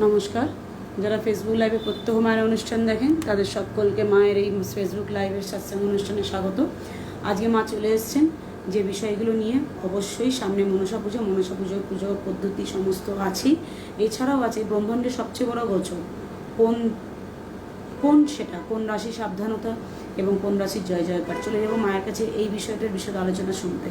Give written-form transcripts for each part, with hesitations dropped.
নমস্কার। যারা ফেসবুক লাইভে প্রত্যহ মায়ের অনুষ্ঠান দেখেন তাদের সকলকে মায়ের এই ফেসবুক লাইভের সৎসঙ্গ অনুষ্ঠানে স্বাগত। আজকে মা চলে এসেছেন যে বিষয়গুলো নিয়ে। অবশ্যই সামনে মনসা পুজো পদ্ধতি সমস্ত আছেই। এছাড়াও আছে ব্রহ্মাণ্ডের সবচেয়ে বড় গোচর কোন সেটা, কোন রাশি সাবধানতা এবং কোন রাশির জয় জয়কার। চলে যাবো মায়ের কাছে এই বিষয়টার বিশদ আলোচনা শুনতে।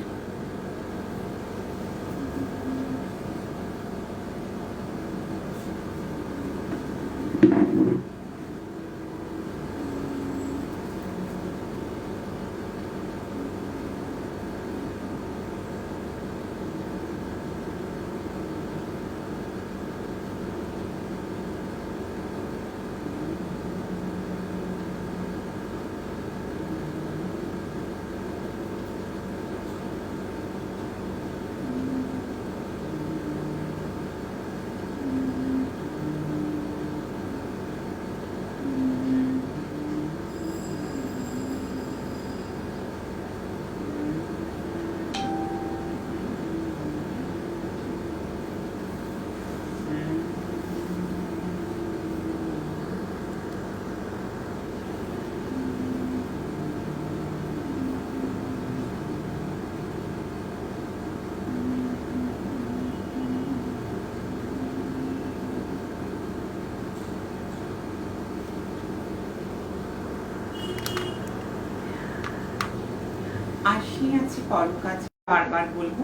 আসি আছি পরকাজ বারবার বলবো,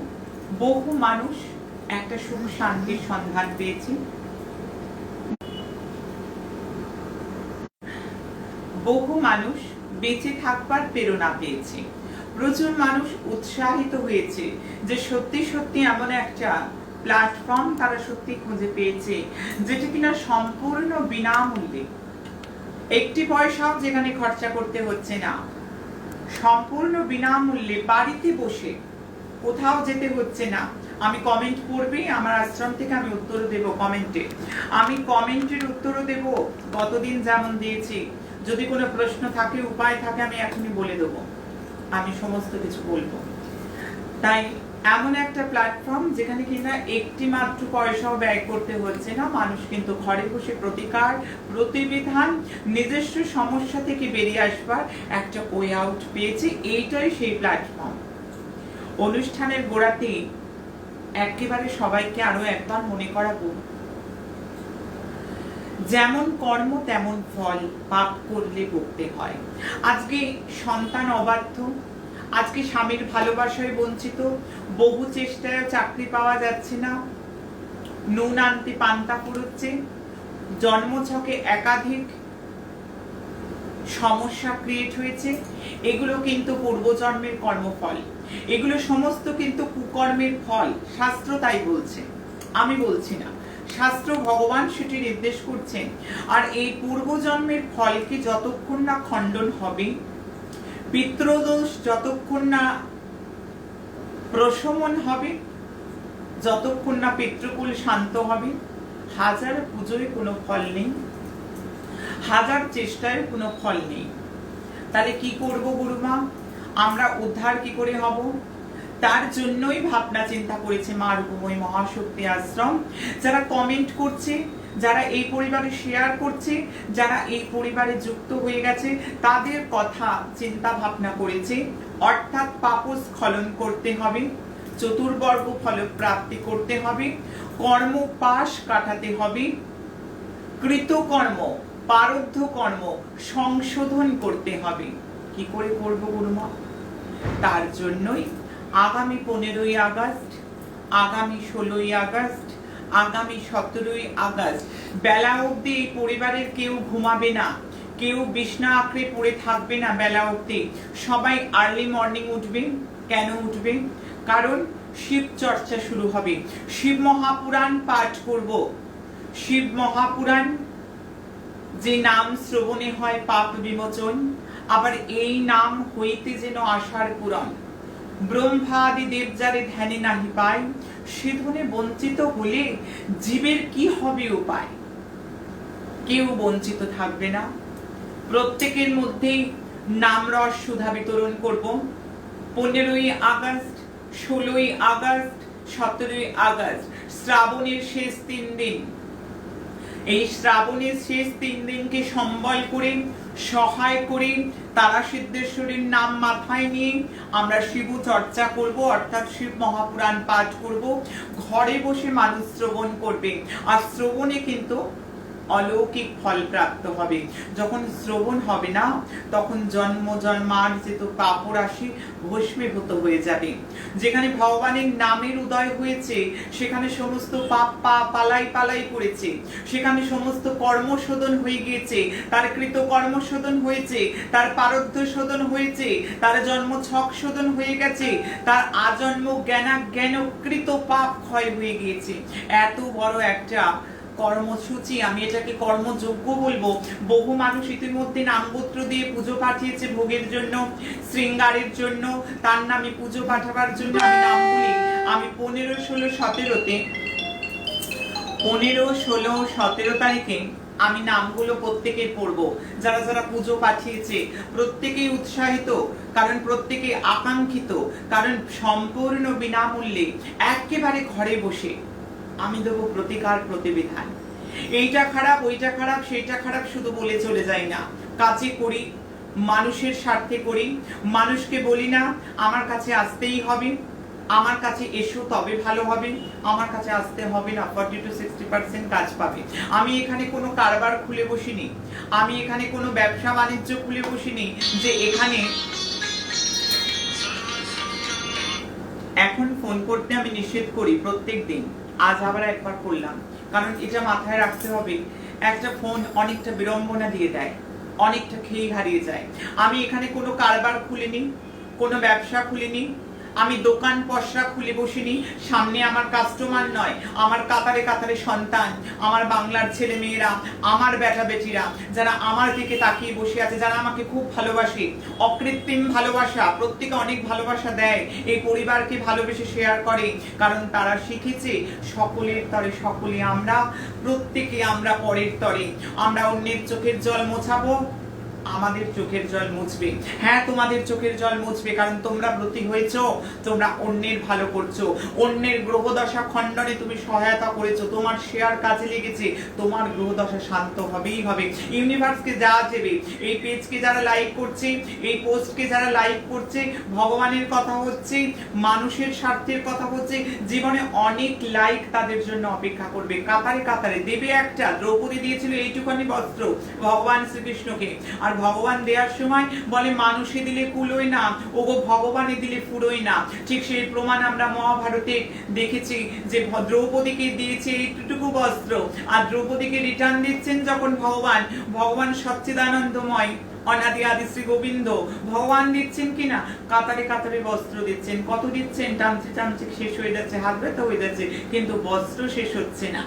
বহু মানুষ একটা সুখ শান্তির সন্ধান পেয়েছে, বহু মানুষ বেঁচে থাকবার প্রেরণা পেয়েছে, প্রচুর মানুষ উৎসাহিত হয়েছে যে সত্যি সত্যি এমন একটা প্ল্যাটফর্ম তারা সত্যি খুঁজে পেয়েছে যেটা কিনা সম্পূর্ণ বিনামূল্যে, একটি পয়সাও যেখানে খরচা করতে হচ্ছে না, সম্পূর্ণ বিনামূল্যে বাড়িতে বসে, কোথাও যেতে হচ্ছে না। আমি কমেন্ট পড়বে, আমার আশ্রম থেকে আমি উত্তর দেব কমেন্টে, আমি কমেন্টের উত্তরও দেব গতদিন যেমন দিয়েছি। যদি কোনো প্রশ্ন থাকে, উপায় থাকে, আমি এখনই বলে দেব, আমি সমস্ত কিছু বলবো। তাই এমন একটা প্ল্যাটফর্ম যেখানে কিনা একটি মাত্র পয়সাও ব্যয় করতে হচ্ছে না, মানুষ কিন্তু ঘরে বসে প্রতিকার, প্রতিবিধান, নিজস্ব সমস্যা থেকে বেরিয়ে আসবার একটা ওয়ে আউট পেয়েছে। এইটাই সেই প্ল্যাটফর্ম। অনুষ্ঠানের গোড়াতে একেবারে সবাইকে আরো একবার মনে করাবো, যেমন কর্ম তেমন ফল, পাপ করলে ভুগতে হয়। আজকে সন্তান অবাধ্য, আজকে স্বামীর ভালোবাসায় বঞ্চিত, বহু চেষ্টায় চাকরি পাওয়া যাচ্ছে না, নুন আনতে পান্তা ফুরোচ্ছে, জন্মছকে একাধিক সমস্যা ক্রিয়েট হয়েছে। এগুলো কিন্তু পূর্বজন্মের কর্মফল, এগুলো সমস্ত কিন্তু কুকর্মের ফল। শাস্ত্র তাই বলছে, আমি বলছি না, শাস্ত্র ভগবান সেটি নির্দেশ করছেন। আর এই পূর্বজন্মের ফলকে যতক্ষণ না খণ্ডন হবে, পিতৃদোষ যতক্ষণ না প্রশমন হবে, যতক্ষণ না পিতৃকুল শান্ত হবে, হাজার পুজোয় কোনো ফল নেই, হাজার চেষ্টায় কোনো ফল নেই। তাহলে কি করব গুরুমা? আমরা উদ্ধার কি করে হব? তার জন্যই ভাবনা চিন্তা করেছে মা রূপময়ী মহাশক্তি আশ্রম। যারা কমেন্ট করছে, যারা এই পরিবারে শেয়ার করছে, যারা এই পরিবারে যুক্ত হয়ে গেছে, তাদের কথা চিন্তা ভাবনা করেছে। অর্থাৎ পাপস্খলন করতে হবে, চতুর্বর্গ ফল প্রাপ্তি করতে হবে, কর্ম পাশ কাটাতে হবে, কৃতকর্ম পারদ্ধ কর্ম সংশোধন করতে হবে। কি করে করব গুরুমা? তার জন্যই আগামী 15ই আগস্ট, আগামী 16ই আগস্ট, আগামী 17ই আগস্ট বেলা অবধি এই পরিবারের কেউ ঘুমাবে না, কেউ বিছনা আঁকড়ে পড়ে থাকবে না বেলা অবধি। সবাই আর্লি মর্নিং উঠবে। কেন উঠবে? কারণ শিব চর্চা শুরু হবে, শিব মহাপুরাণ পাঠ করব। শিব মহাপুরাণ যে নাম শ্রবণে হয় পাপ বিমোচন, আবার এই নাম হইতে যেন আশার পূরণ। ব্রহ্মাদি দেব যারে ধ্যানে নাহি পায়, সে ধনে বঞ্চিত হলে জীবের কি হবে উপায়? কেউ বঞ্চিত থাকবে না। প্রত্যেকের মধ্যেই নাম রস সুধা বিতরণ করব। 15ই আগস্ট, 16ই আগস্ট, 17ই আগস্ট শ্রাবণের শেষ 3 দিন এই শ্রাবণের শেষ 3 দিনকে সম্বল করে, সহায় করে, তারা সিদ্ধেশ্বরীর নাম মাথায় নিয়ে আমরা শিব চর্চা করব, অর্থাৎ শিব মহাপুরাণ পাঠ করব। ঘরে বসে মানুষ শ্রবণ করবে, আর শ্রবণে কিন্তু অলৌকিক ফল প্রাপ্ত হবে। যখন শ্রবণ হবে না, তখন জন্ম জন্মার্জিত পাপ রাশি ভস্মীভূত হয়ে যাবে। যেখানে ভগবানের নামের উদয় হয়েছে, সেখানে সমস্ত পাপ পালাই পালাই করেছে, সেখানে সমস্ত কর্ম শোধন হয়ে গিয়েছে, তার কৃত কর্ম শোধন হয়েছে, তার পারদ্ধ শোধন হয়েছে, তার জন্ম ছক শোধন হয়ে গেছে, তার আজন্ম জ্ঞানকৃত পাপ ক্ষয় হয়ে গিয়েছে। এত বড় একটা কর্মসূচি, আমি এটাকে কর্মযোগ্য বলবো। বহু মানুষ ইতিমধ্যে নামগোত্র দিয়ে পুজো পাঠিয়েছে ভোগের জন্য, শৃঙ্গারের জন্য, তার নামে পুজো পাঠাবার জন্য। আমি নামগুলি আমি 15, 16, 17 তারিখে আমি নামগুলো প্রত্যেকের পড়বো। যারা যারা পুজো পাঠিয়েছে প্রত্যেকেই উৎসাহিত, কারণ প্রত্যেকে আকাঙ্ক্ষিত, কারণ সম্পূর্ণ বিনামূল্যে একেবারে ঘরে বসে আমি দেবো প্রতিকার প্রতিবিধান। এইটা খারাপ, ওইটা খারাপ, সেইটা খারাপ শুধু বলে চলে যাই না, কাজে করি, মানুষের স্বার্থে করি। মানুষকে বলি না আমার কাছে আসতেই হবে, আমার কাছে এসো তবে ভালো হবে, আমার কাছে আসতে হবে না, 40 to 60% কাজ পাবে। আমি এখানে কোনো কারবার খুলে বসিনি, আমি এখানে কোনো ব্যবসা বাণিজ্য খুলে বসিনি যে এখানে এখন ফোন করতে আমি নিষেধ করি প্রত্যেক দিন। আজ আবার একবার করলাম, কারণ এটা মাথায় রাখতে হবে, একটা ফোন অনেকটা বিড়ম্বনা দিয়ে দেয়, অনেকটা খেয়ে হারিয়ে যায়। আমি এখানে কোনো কারবার খুলিনি, কোনো ব্যবসা খুলিনি, আমি দোকান পসরা খুলে বসিনি। সামনে আমার কাস্টমার নয়, আমার কাতারে কাতারে সন্তান, আমার বাংলার ছেলে মেয়েরা, আমার বেটা বেটিরা, যারা আমার দিকে তাকিয়ে বসে আছে, যারা আমাকে খুব ভালোবাসে, অকৃত্রিম ভালোবাসা, প্রত্যেকে অনেক ভালোবাসা দেয়, এই পরিবারকে ভালোবেসে শেয়ার করে, কারণ তারা শিখেছে সকলের তরে সকলে আমরা, প্রত্যেকে আমরা পরের তরে। আমরা অন্যের চোখের জল মোছাবো, আমাদের চোখের জল মুছবে। হ্যাঁ, তোমাদের চোখের জল মুছবে, কারণ তোমরা ব্রতী হয়েছো, তোমরা অন্যের ভালো করছো, অন্যের গ্রহদশা খণ্ডনে তুমি সহায়তা করেছো, তোমার শেয়ার কাজে লেগেছে, তোমার গ্রহদশা শান্ত হবেই হবে। ইউনিভার্সকে যা দেবে, এই পেজকে যারা লাইক করছে, এই পোস্টকে যারা লাইক করছে, ভগবানের কথা হচ্ছে, মানুষের স্বার্থের কথা হচ্ছে, জীবনে অনেক লাইক তাদের জন্য অপেক্ষা করবে। কাতারে কাতারে দেবে একটা। দ্রৌপদী দিয়েছিল এইটুখানি বস্ত্র ভগবান শ্রীকৃষ্ণকে, আর ভগবান দেওয়ার সময় বলে মানুষে দিলে কুলোয় না, ওগো ভগবানে দিলে ফুরোয় না। ঠিক সেই প্রমাণ আমরা মহাভারতে দেখেছি, যে দ্রৌপদীকে দিয়েছে এইটুকু বস্ত্র, আর দ্রৌপদীকে রিটার্ন দিচ্ছেন যখন ভগবান সচ্চিদানন্দময় অনাদি আদি শ্রী গোবিন্দ ভগবান দিচ্ছেন কিনা, কাতারে কাতারে বস্ত্র দিচ্ছেন। কত দিচ্ছেন? টামচে টামচে শেষ হয়ে যাচ্ছে, হাত ব্যথা হয়ে যাচ্ছে, কিন্তু বস্ত্র শেষ হচ্ছে না।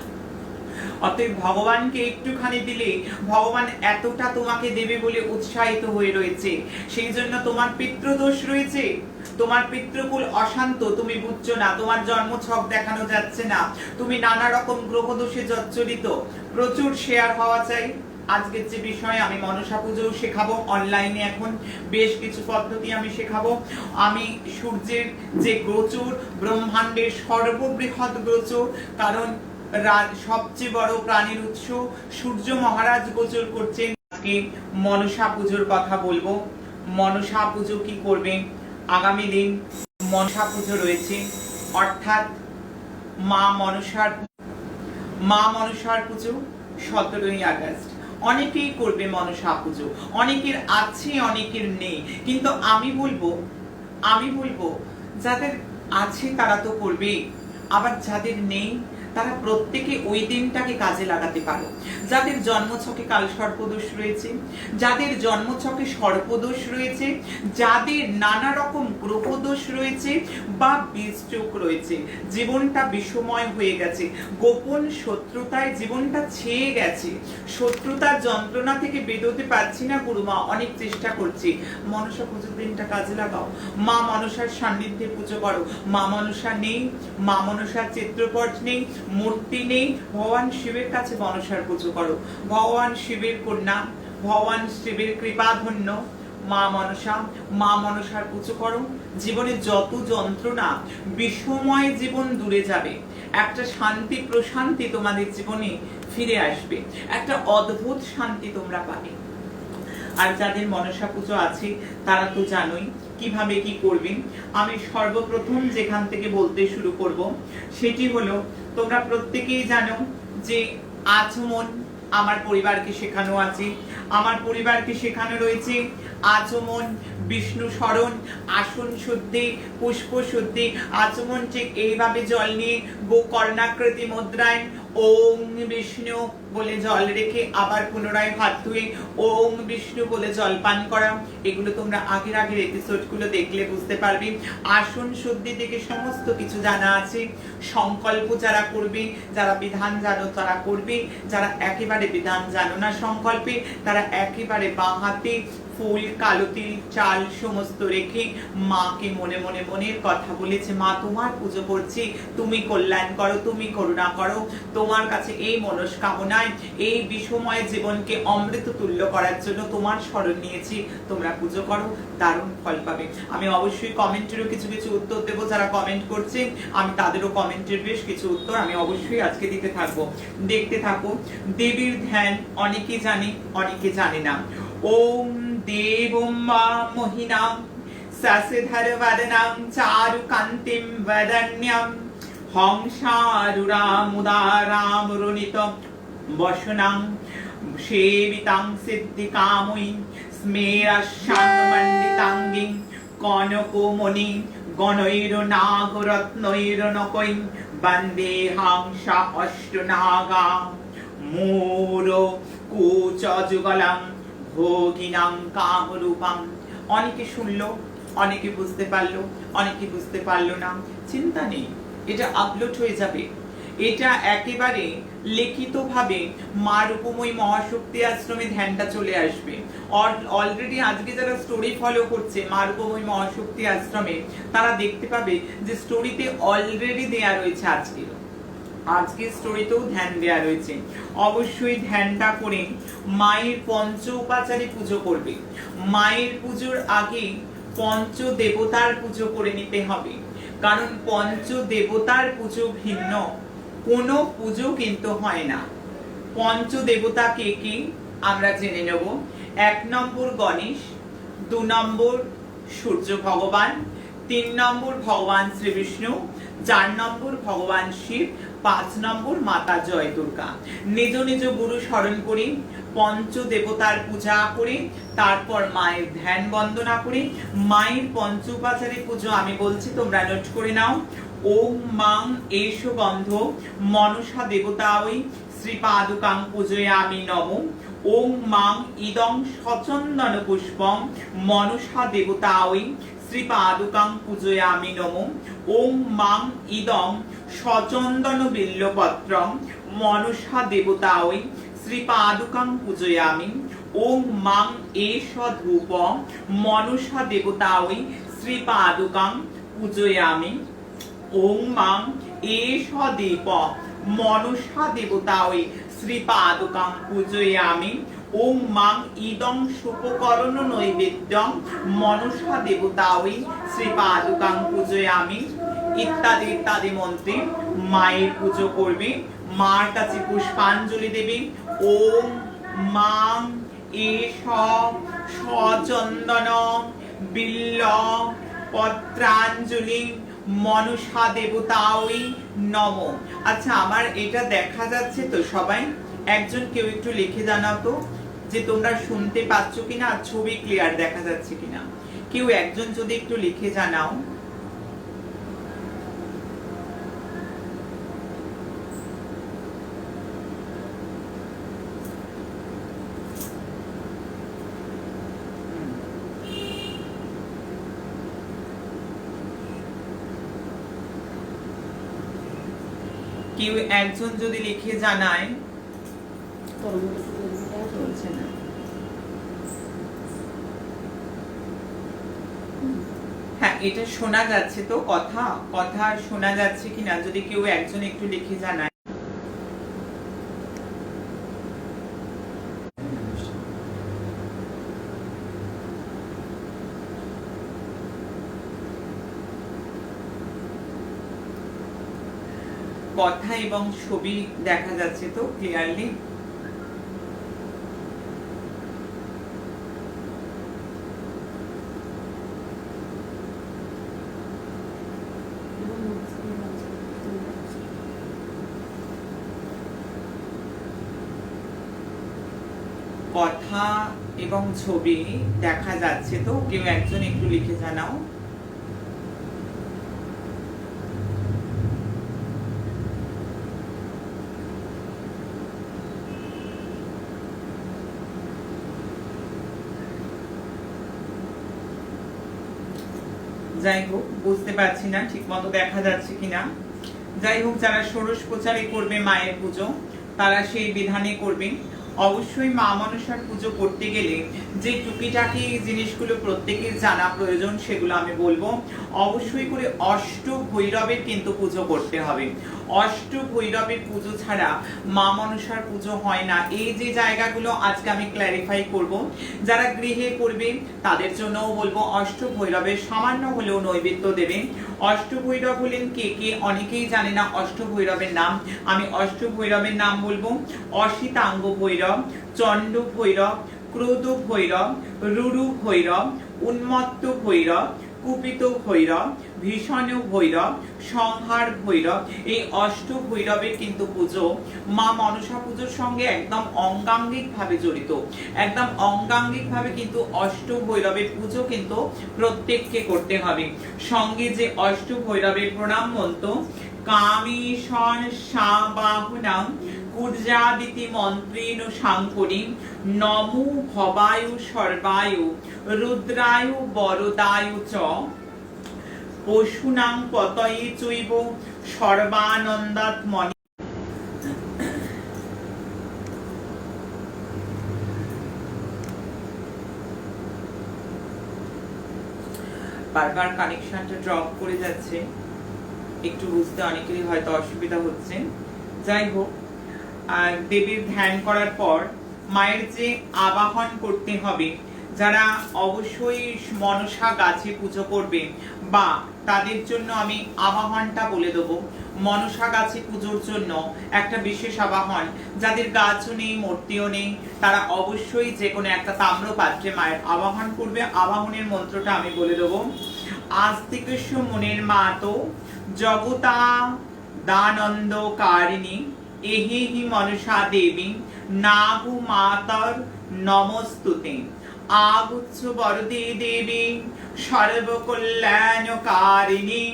অতএব ভগবানকে একটুখানি দিলে ভগবান এতটা তোমাকে দেবে বলে উৎসাহিত হয়ে রয়েছে। সেই জন্য তোমার পিতৃদোষ রয়েছে, তোমার পিতৃকুল অশান্ত, তুমি বুঝছো না, তোমার জন্ম ছক দেখানো যাচ্ছে না, তুমি নানা রকম গ্রহ দোষে জর্জরিত। প্রচুর শেয়ার হওয়া চাই। আজকের যে বিষয়, আমি মনসা পুজোও শেখাবো অনলাইনে, এখন বেশ কিছু পদ্ধতি আমি শেখাবো। আমি সূর্যের যে গোচর, ব্রহ্মাণ্ডের সর্ববৃহৎ গোচর, কারণ সবচেয়ে বড় প্রাণীর উৎস সূর্য মহারাজ গোচর করছেন। আজকে মনসা পুজোর কথা বলবো। মনসা পুজো কি করবে? আগামী দিন মনসা পুজো রয়েছে, অর্থাৎ মা মনসার পুজো 17ই আগস্ট। অনেকেই করবে মনসা পুজো, অনেকের আছে অনেকের নেই, কিন্তু আমি বলবো যাদের আছে তারা তো করবে, আবার যাদের নেই তারা প্রত্যেকে ওই দিনটাকে কাজে লাগাতে পারো। যাদের জন্মছকে কাল সর্পদোষ রয়েছে, যাদের জন্মছকে সর্পদোষ রয়েছে, যাদের নানা রকম গ্রহদোষ রয়েছে বা বীজযোগ রয়েছে, জীবনটা বিষময় হয়ে গেছে, গোপন শত্রুতায় জীবনটা ছেয়ে গেছে, শত্রুতার যন্ত্রণা থেকে বেরোতে পারছি না গুরুমা, অনেক চেষ্টা করছি, মনসা পুজোর দিনটা কাজে লাগাও। মা মনসার সান্নিধ্যে পুজো করো। মা মনসা নেই, মা মনসার চিত্রপট নেই, মূর্তি নেই, ভগবান শিবের কাছে মনসার পুজো করো। ভগবান শিবের কন্যা, ভগবান শিবের কৃপাধন্য মা মনসার পুজো করো। জীবনে যত যন্ত্রণা, বিষময় জীবন দূরে যাবে। একটা শান্তি প্রশান্তি তোমাদের জীবনে ফিরে আসবে, একটা অদ্ভুত শান্তি তোমরা পাবে। আর যাদের মনসা পুজো আছে তারা তো জানোই কিভাবে কি করবেন। আমি সর্বপ্রথম যেখান থেকে বলতে শুরু করব সেটি হলো, তোমরা প্রত্যেকেই জানো যে আচমন আমার পরিবারকে শেখানো আছে। আমার পরিবারকে শেখানো রয়েছে আচমন, বিষ্ণু স্মরণ, আসন শুদ্ধি, পুষ্প শুদ্ধি। আচমন ঠিক এইভাবে জল নিয়ে গোকর্ণাকৃতি মুদ্রায় ওং বিষ্ণু বলে জল রেখে আবার পুনরায় হাত ধুয়ে ওং বিষ্ণু বলে জল পান করা। এগুলো তোমরা আগের এপিসোডগুলো দেখলে বুঝতে পারবে। আসন শুদ্ধি থেকে সমস্ত কিছু জানা আছে। সংকল্প যারা করবে, যারা বিধান জানো তারা করবে, যারা একেবারে বিধান জানো না সংকল্পে, তারা একেবারে বাঁ হাতে ফুল, কালো তিল, চাল সমস্ত রেখে মাকে মনে মনে মনের কথা বলেছে, মা তোমার পুজো করছি, তুমি কল্যাণ করো, তুমি করুণা করো, তোমার কাছে এই মনস্কামনায় এই বিষময় জীবনকে অমৃত তুল্য করার জন্য তোমার শরণ নিয়েছি, তোমরা পুজো করো, দারুণ ফল পাবে। আমি অবশ্যই কমেন্টেরও কিছু কিছু উত্তর দেবো, যারা কমেন্ট করছে আমি তাদেরও কমেন্টের বেশ কিছু উত্তর আমি অবশ্যই আজকে দিতে থাকবো, দেখতে থাকো। দেবীর ধ্যান অনেকে জানে, অনেকে জানে না। ওম দেবম মা মোহিনাম সসধর বদনাম চারু কান্তিম বদন্যম হংসারুরামুদারাম রুণিত বসনাং সেবিতাং সিদ্ধিকাময়ী স্মেরাশাং মণ্ডিতাঙ্গিং কনকমণি গণৈর নাগরত্নৈর নকৈং বন্দে হাংসা অষ্টনাগা মোর কুচযুগলং ভোগিনাং কামরূপং। অনেকে শুনলো, অনেকে বুঝতে পারলো, অনেকে বুঝতে পারলো না, চিন্তা নেই, এটা আপলোড হয়ে যাবে। এটা একেবারে লিখিতভাবে মা রূপময়ী মহাশক্তি আশ্রমে ধ্যানটা চলে আসবে। অলরেডি আজকে যারা স্টোরি ফলো করছে মা রূপময়ী মহাশক্তি আশ্রমে, তারা দেখতে পাবে যে স্টোরিতে অলরেডি দেয়া রয়েছে আজকে স্টোরিতেও ধ্যান দেয়া রয়েছে। অবশ্যই ধ্যানটা করে মায়ের পঞ্চ উপাচারে পুজো করবে। মায়ের পুজোর আগে পঞ্চ দেবতার পুজো করে নিতে হবে, কারণ পঞ্চ দেবতার পুজো ভিন্ন কোনো পুজো কিন্তু হয় না। পঞ্চ দেবতা কে কি আমরা জেনে নেব। 1 নম্বর গণেশ, 2 নম্বর সূর্য ভগবান, 3 নম্বর ভগবান শ্রী বিষ্ণু, 4 নম্বর ভগবান শিব, 5 নম্বর মাতা জয় দুর্গা। নিজ নিজ গুরু স্মরণ করি, পঞ্চ দেবতার পূজা করে, তারপর মায়ের ধ্যান বন্দনা করে মায়ের পঞ্চ উপাচারে পুজো আমি বলছি, তোমরা নোট করে নাও। ওম মাং এষ গন্ধ মনসা দেবতায় শ্রীপাদুকাং পূজয়ামি নমঃ। ওম মাং ইদং সচন্দন পুষ্পং মনসা দেবতায় শ্রীপাদুকাং পূজয়ামি নমঃ। ওম মাং ইদং সচন্দন বিল্লপত্রং মনসা দেবতায় শ্রীপাদুকাং পূজয়ামি। ওম মাং এষ ধূপং মনসা দেবতায় শ্রীপাদুকাং পূজয়ামি। ওম মাং এষ দীপং মনসা দেবতায় শ্রীপাদুকাং পূজয়ামি। ওম মাং ইদং সুপকরণ নৈবেদ্যং মনসা দেবতায় শ্রীপাদুকাং পূজয়ামি। ইত্যাদি ইত্যাদি মন্ত্রে মায়ের পুজো করবে, মার কাছে পুষ্পাঞ্জলি দেবে। ওম মাং এষ সচন্দন বিল্ল পত্রাঞ্জলি মনসা দেবতায় নমঃ। আচ্ছা, আমার এটা দেখা যাচ্ছে তো সবাই? একজন কেউ একটু লিখে জানাও তো যে তোমরা শুনতে পাচ্ছ কিনা, ছবি ক্লিয়ার দেখা যাচ্ছে কিনা। কেউ একজন যদি একটু লিখে জানাও। কেউ একজন যদি লিখে জানায়। চলছে না। হ্যাঁ, এটা শোনা যাচ্ছে তো, কথা কথা শোনা যাচ্ছে কিনা যদি কেউ একজন একটু লিখে জানায়। কথা এবং ছবি দেখা যাচ্ছে তো ক্লিয়ারলি? কথা এবং ছবি দেখা যাচ্ছে তো? কেউ একজন একটু লিখে জানাও। যাই হোক, বুঝতে পারছি না ঠিক মতো দেখা যাচ্ছে কিনা। যাই হোক, যারা ষোড়শ প্রচারে করবে মায়ের পুজো তারা সেই বিধানে করবে। অবশ্যই মা মনসার পুজো করতে গেলে যে টুকিটাকি জিনিসগুলো প্রত্যেকের জানা প্রয়োজন সেগুলো আমি বলবো। অবশ্যই করে অষ্ট ভৈরবের কিন্তু পুজো করতে হবে। অষ্ট ভৈরবের পুজো ছাড়া মা মনসার পুজো হয় না। এই যে জায়গাগুলো আজকে আমি ক্ল্যারিফাই করব। যারা গৃহে করবে তাদের জন্যও বলবো অষ্ট ভৈরবের সামান্য হলেও নৈবেদ্য দেবে। অষ্ট ভৈরব হলেন কে কে অনেকেই জানে না অষ্ট ভৈরবের নাম। আমি অষ্ট ভৈরবের নাম বলবো। অসিতাঙ্গ ভৈরব, চণ্ড ভৈরব, ক্রোধ ভৈরব, রুরু ভৈরব, উন্মত্ত ভৈরব, কুপিত ভৈরব, ভীষণ ভৈরব, সংহার ভৈরব। এই অষ্ট ভৈরবের কিন্তু পুজো মা মনসা পুজোর সঙ্গে একদম অঙ্গাঙ্গিক ভাবে জড়িত। একদম অঙ্গাঙ্গিক ভাবে কিন্তু অষ্ট ভৈরবের পুজো কিন্তু প্রত্যেককে করতে হবে। সঙ্গে যে অষ্ট ভৈরবের প্রণাম মন্ত্র কামেশন সাবাহুনাম কুর্যাদিতি মন্ত্রেণ সাঙ্করী নমো ভবায়ু সর্বায়ু রুদ্রায়ু বরদায়ু চ পশুনাং পতয়ে চৈব সর্বানন্দাত্মনি। বারবার কানেকশনটা ড্রপ করে যাচ্ছে, একটু বুঝতে অনেকেরই হয়তো অসুবিধা হচ্ছে। যাই হোক, দেবীর ধ্যান করার পর মায়ের যে আবাহন করতে হবে, যারা অবশ্যই মনসা গাছে পুজো করবে বা তাদের জন্য আমি আবাহনটা বলে দেবো। মনসা গাছে পুজোর জন্য একটা বিশেষ আবাহন, যাদের গাছও নেই মূর্তিও নেই তারা অবশ্যই যে কোনো একটা তাম্র পাত্রে মায়ের আবাহন করবে। আবাহনের মন্ত্রটা আমি বলে দেবো। আস্তিকস্য মনের মাতো জগতা দানন্দ কারিণী এহি হি মনসা দেবী নাগু মাতর নমস্তুতে আগুচ্ছ বরদে দেবী সর্বকল্যাণকারিণী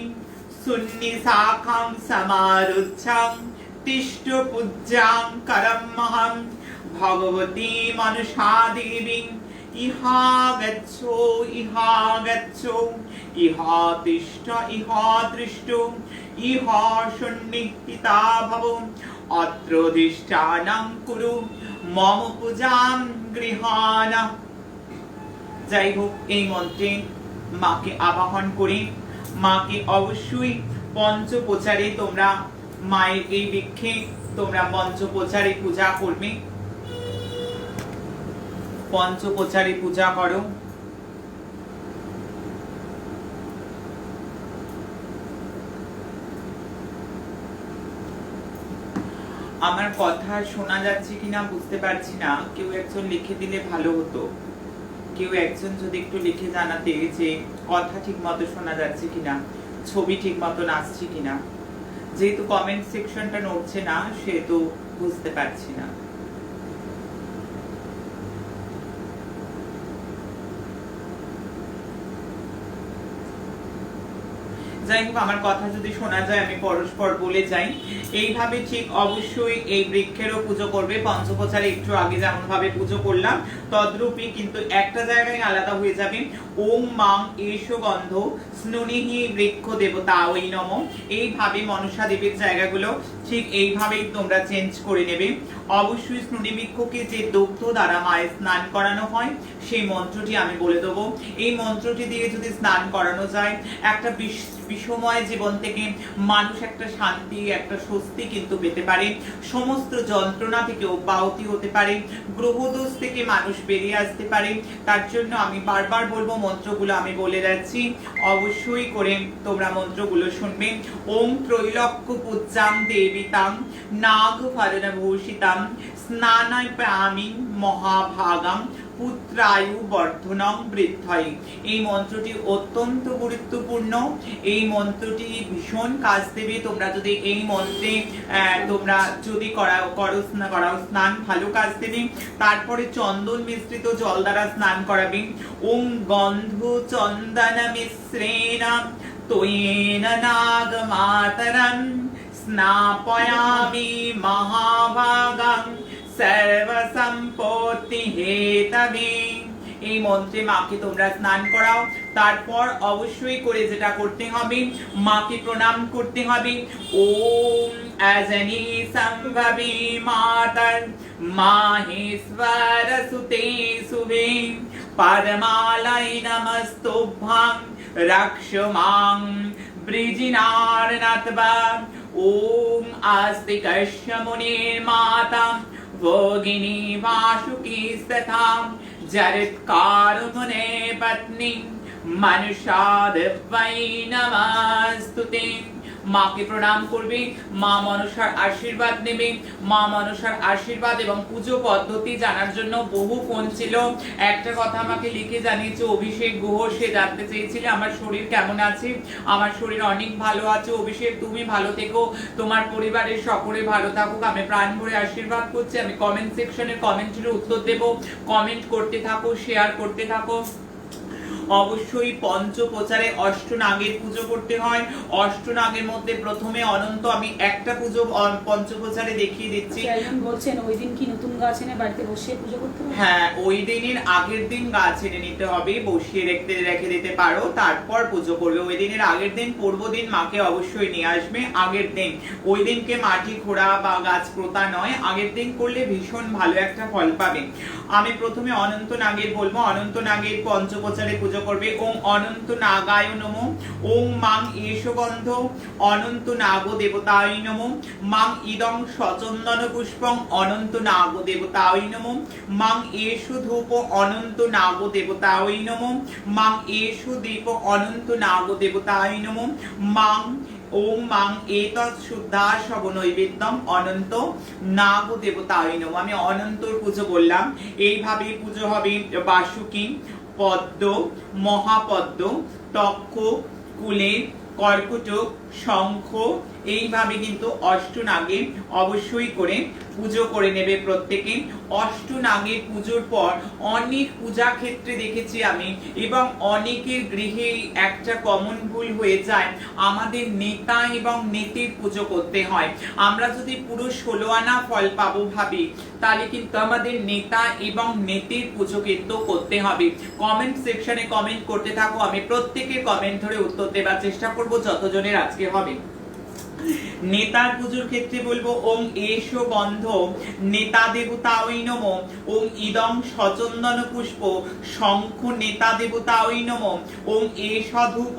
সুন্নি শাখাং সমারুচ্ছং তিষ্ঠ পূজ্যাং করমহং ভগবতী মনসা দেবী ইহা গচ্ছো ইহা গচ্ছো ইহা তিষ্ঠ ইহা দৃষ্ট ইহা সন্নিহিতা ভব অত্রধিষ্ঠানং কুরু মম পূজাং গৃহাণা। যাই হোক, এই মন্ত্রে মাকে আবাহন করে মাকে অবশ্যই পঞ্চপ্রচারে তোমরা মায়ের এই বৃক্ষে তোমরা পঞ্চপ্রচারে পূজা করবে। পঞ্চপ্রচারে পূজা করো। আমার কথা শোনা যাচ্ছে কিনা বুঝতে পারছি না, কেউ একজন লিখে দিলে ভালো হতো। কেউ একজন যদি একটু লিখে জানাতে যে কথা ঠিক মতো শোনা যাচ্ছে কিনা, ছবি ঠিক মতো আসছে কিনা। যেহেতু কমেন্ট সেকশনটা নড়ছে না সেহেতু বুঝতে পারছি না। যাই হোক, আমার কথা যদি শোনা যায় আমি পরস্পর বলে যাই। এইভাবে ঠিক অবশ্যই এই বৃক্ষেরও পুজো করবে। পঞ্চপ্রচারে একটু আগে যেমন ভাবে পুজো করলাম তদ্রূপই কিন্তু একটা জায়গায় আলাদা হয়ে যাবে। ওম মাং এষ গন্ধ স্নুনিহি বৃক্ষ দেবতা ওই নম। এইভাবে মনসা দেবীর জায়গাগুলো ঠিক এইভাবেই তোমরা চেঞ্জ করে নেবে। অবশ্যই স্নুনি বৃক্ষকে যে দুগ্ধ দ্বারা মায়ের স্নান করানো হয় সেই মন্ত্রটি আমি বলে দেবো। এই মন্ত্রটি দিয়ে যদি স্নান করানো যায় একটা বিষময় জীবন থেকে মানুষ একটা শান্তি একটা স্বস্তি কিন্তু পেতে পারে। সমস্ত যন্ত্রণা থেকে অব্যাহতি হতে পারে, গ্রহদোষ থেকে মানুষ বেরিয়ে আসতে পারে। তার জন্য আমি বারবার বলবো, মন্ত্রগুলো আমি বলে যাচ্ছি, অবশ্যই করে তোমরা মন্ত্রগুলো শুনবে। ওম ত্রৈলোক্য পূজ্যাং দেবী সেবিতাং নাগভরণভূষিতাং স্নানাপ্যামি মহাভাগাং পুত্রায়ু বর্ধনং বৃদ্ধয়ে। এই মন্ত্রটি অত্যন্ত গুরুত্বপূর্ণ, এই মন্ত্রটি ভীষণ কাজ দেবে। তোমরা যদি এই মন্ত্রে তোমরা যদি করো স্নান, ভালো কাজ দেবে। তারপরে চন্দন মিশ্রিত জল দ্বারা স্নান করাবে। ওং গন্ধ চন্দন মিশ্রেণ তয়েন নাগমাতরং স্নাপয়ামি মহাভাগাং সর্বসম্পত্তি হেতবে। এই মন্ত্রে মাকে তোমরা স্নান করাও। তারপর অবশ্যই করে যেটা করতে হবে, মাকে প্রণাম করতে হবে। ওম অজনি সম্ভবে মাতর মাহেশ্বর সুতে সুবে পরমালয় নমস্তোভ্যাং রক্ষ মাং বৃজিনারনাথবা। ওম আস্তিকস্য মুনির মাতা ভোগিনী वासुकी तथा जरत्कार मुने पत्नी मनुषादिवै नमस्तुते। মাকে প্রণাম করবে, মা মনসার আশীর্বাদ নেবে। মা মনসার আশীর্বাদ এবং পুজো পদ্ধতি জানার জন্য বহু ফোন ছিল। একটা কথা আমাকে লিখে জানিয়েছে অভিষেক গুহ, সে জানতে চেয়েছিলে আমার শরীর কেমন আছে। আমার শরীর অনেক ভালো আছে অভিষেক, তুমি ভালো থেকো, তোমার পরিবারের সকলে ভালো থাকুক, আমি প্রাণ ভরে আশীর্বাদ করছি। আমি কমেন্ট সেকশনে কমেন্টের উত্তর দেব, কমেন্ট করতে থাকো, শেয়ার করতে থাকো। অবশ্যই পঞ্চপ্রচারে অষ্টনাগের পুজো করতে হয়। অষ্টনাগের মধ্যে প্রথমে অনন্ত, আমি একটা পুজো পঞ্চপ্রচারে দেখিয়ে দিচ্ছি। বলছেন ওই দিন কি নতুন গাছ এনে বাড়িতে বসিয়ে পুজো করতে হবে? হ্যাঁ, ওই দিনের আগের দিন গাছ এনে নিতে হবে, বসিয়ে রেখে দিতে পারো, তারপর পুজো করবে। ওই দিনের আগের দিন পূর্ব দিন মাকে অবশ্যই নিয়ে আসবে। আগের দিন, ওই দিনকে মাটি খোঁড়া বা গাছ ক্রোতা নয়, আগের দিন করলে ভীষণ ভালো একটা ফল পাবে। আমি প্রথমে অনন্ত নাগের বলবো। অনন্ত নাগের পঞ্চপ্রচারে পুজো করবে। ওং অনন্ত নাগায় নমো। ওং মাং এষগন্ধ অনন্ত নাগ দেবতায় নমো। মাং ইদং সচন্দন পুষ্পং অনন্ত নাগ দেবতায় নমো। মাং এষু ধূপ অনন্ত নাগ দেবতায় নমো। মাং এষু দীপ অনন্ত নাগ দেবতায় নমো। মাং ওম মাং এতৎ শুদ্ধাশব নৈবেদ্যম অনন্ত নাগ দেবতায় নমো। আমি অনন্তর পুজো বললাম। এইভাবে পুজো হবে। বাসুকি, পদ্ম, মহাপদ্ম, তক্ষ, কুলে, কর্কটক, শঙ্খ, এইভাবে কিন্তু অষ্টনাগে অবশ্যই করে পুজো করে নেবে প্রত্যেকে। অষ্টনাগের পুজোর পর অনেক পূজা ক্ষেত্রে দেখেছি আমি, এবং অনেকের গৃহে একটা কমন ভুল হয়ে যায়, আমাদের নেতা এবং নেতির পুজো করতে হয়। আমরা যদি পুরো 16 আনা ফল পাবো ভাবি, তাহলে কিন্তু আমাদের নেতা এবং নেতির পুজো কিন্তু করতে হবে। কমেন্ট সেকশনে কমেন্ট করতে থাকো, আমি প্রত্যেকের কমেন্ট ধরে উত্তর দেওয়ার চেষ্টা করব যতজনের আজকে হবে। নেতার পুজোর ক্ষেত্রে বলবো ওং এষ গন্ধ নেতা দেবতায় নমো। ওং ইদং সচন্দন পুষ্প শঙ্খ নেতা দেবতায় নমো। ওং এষ ধূপ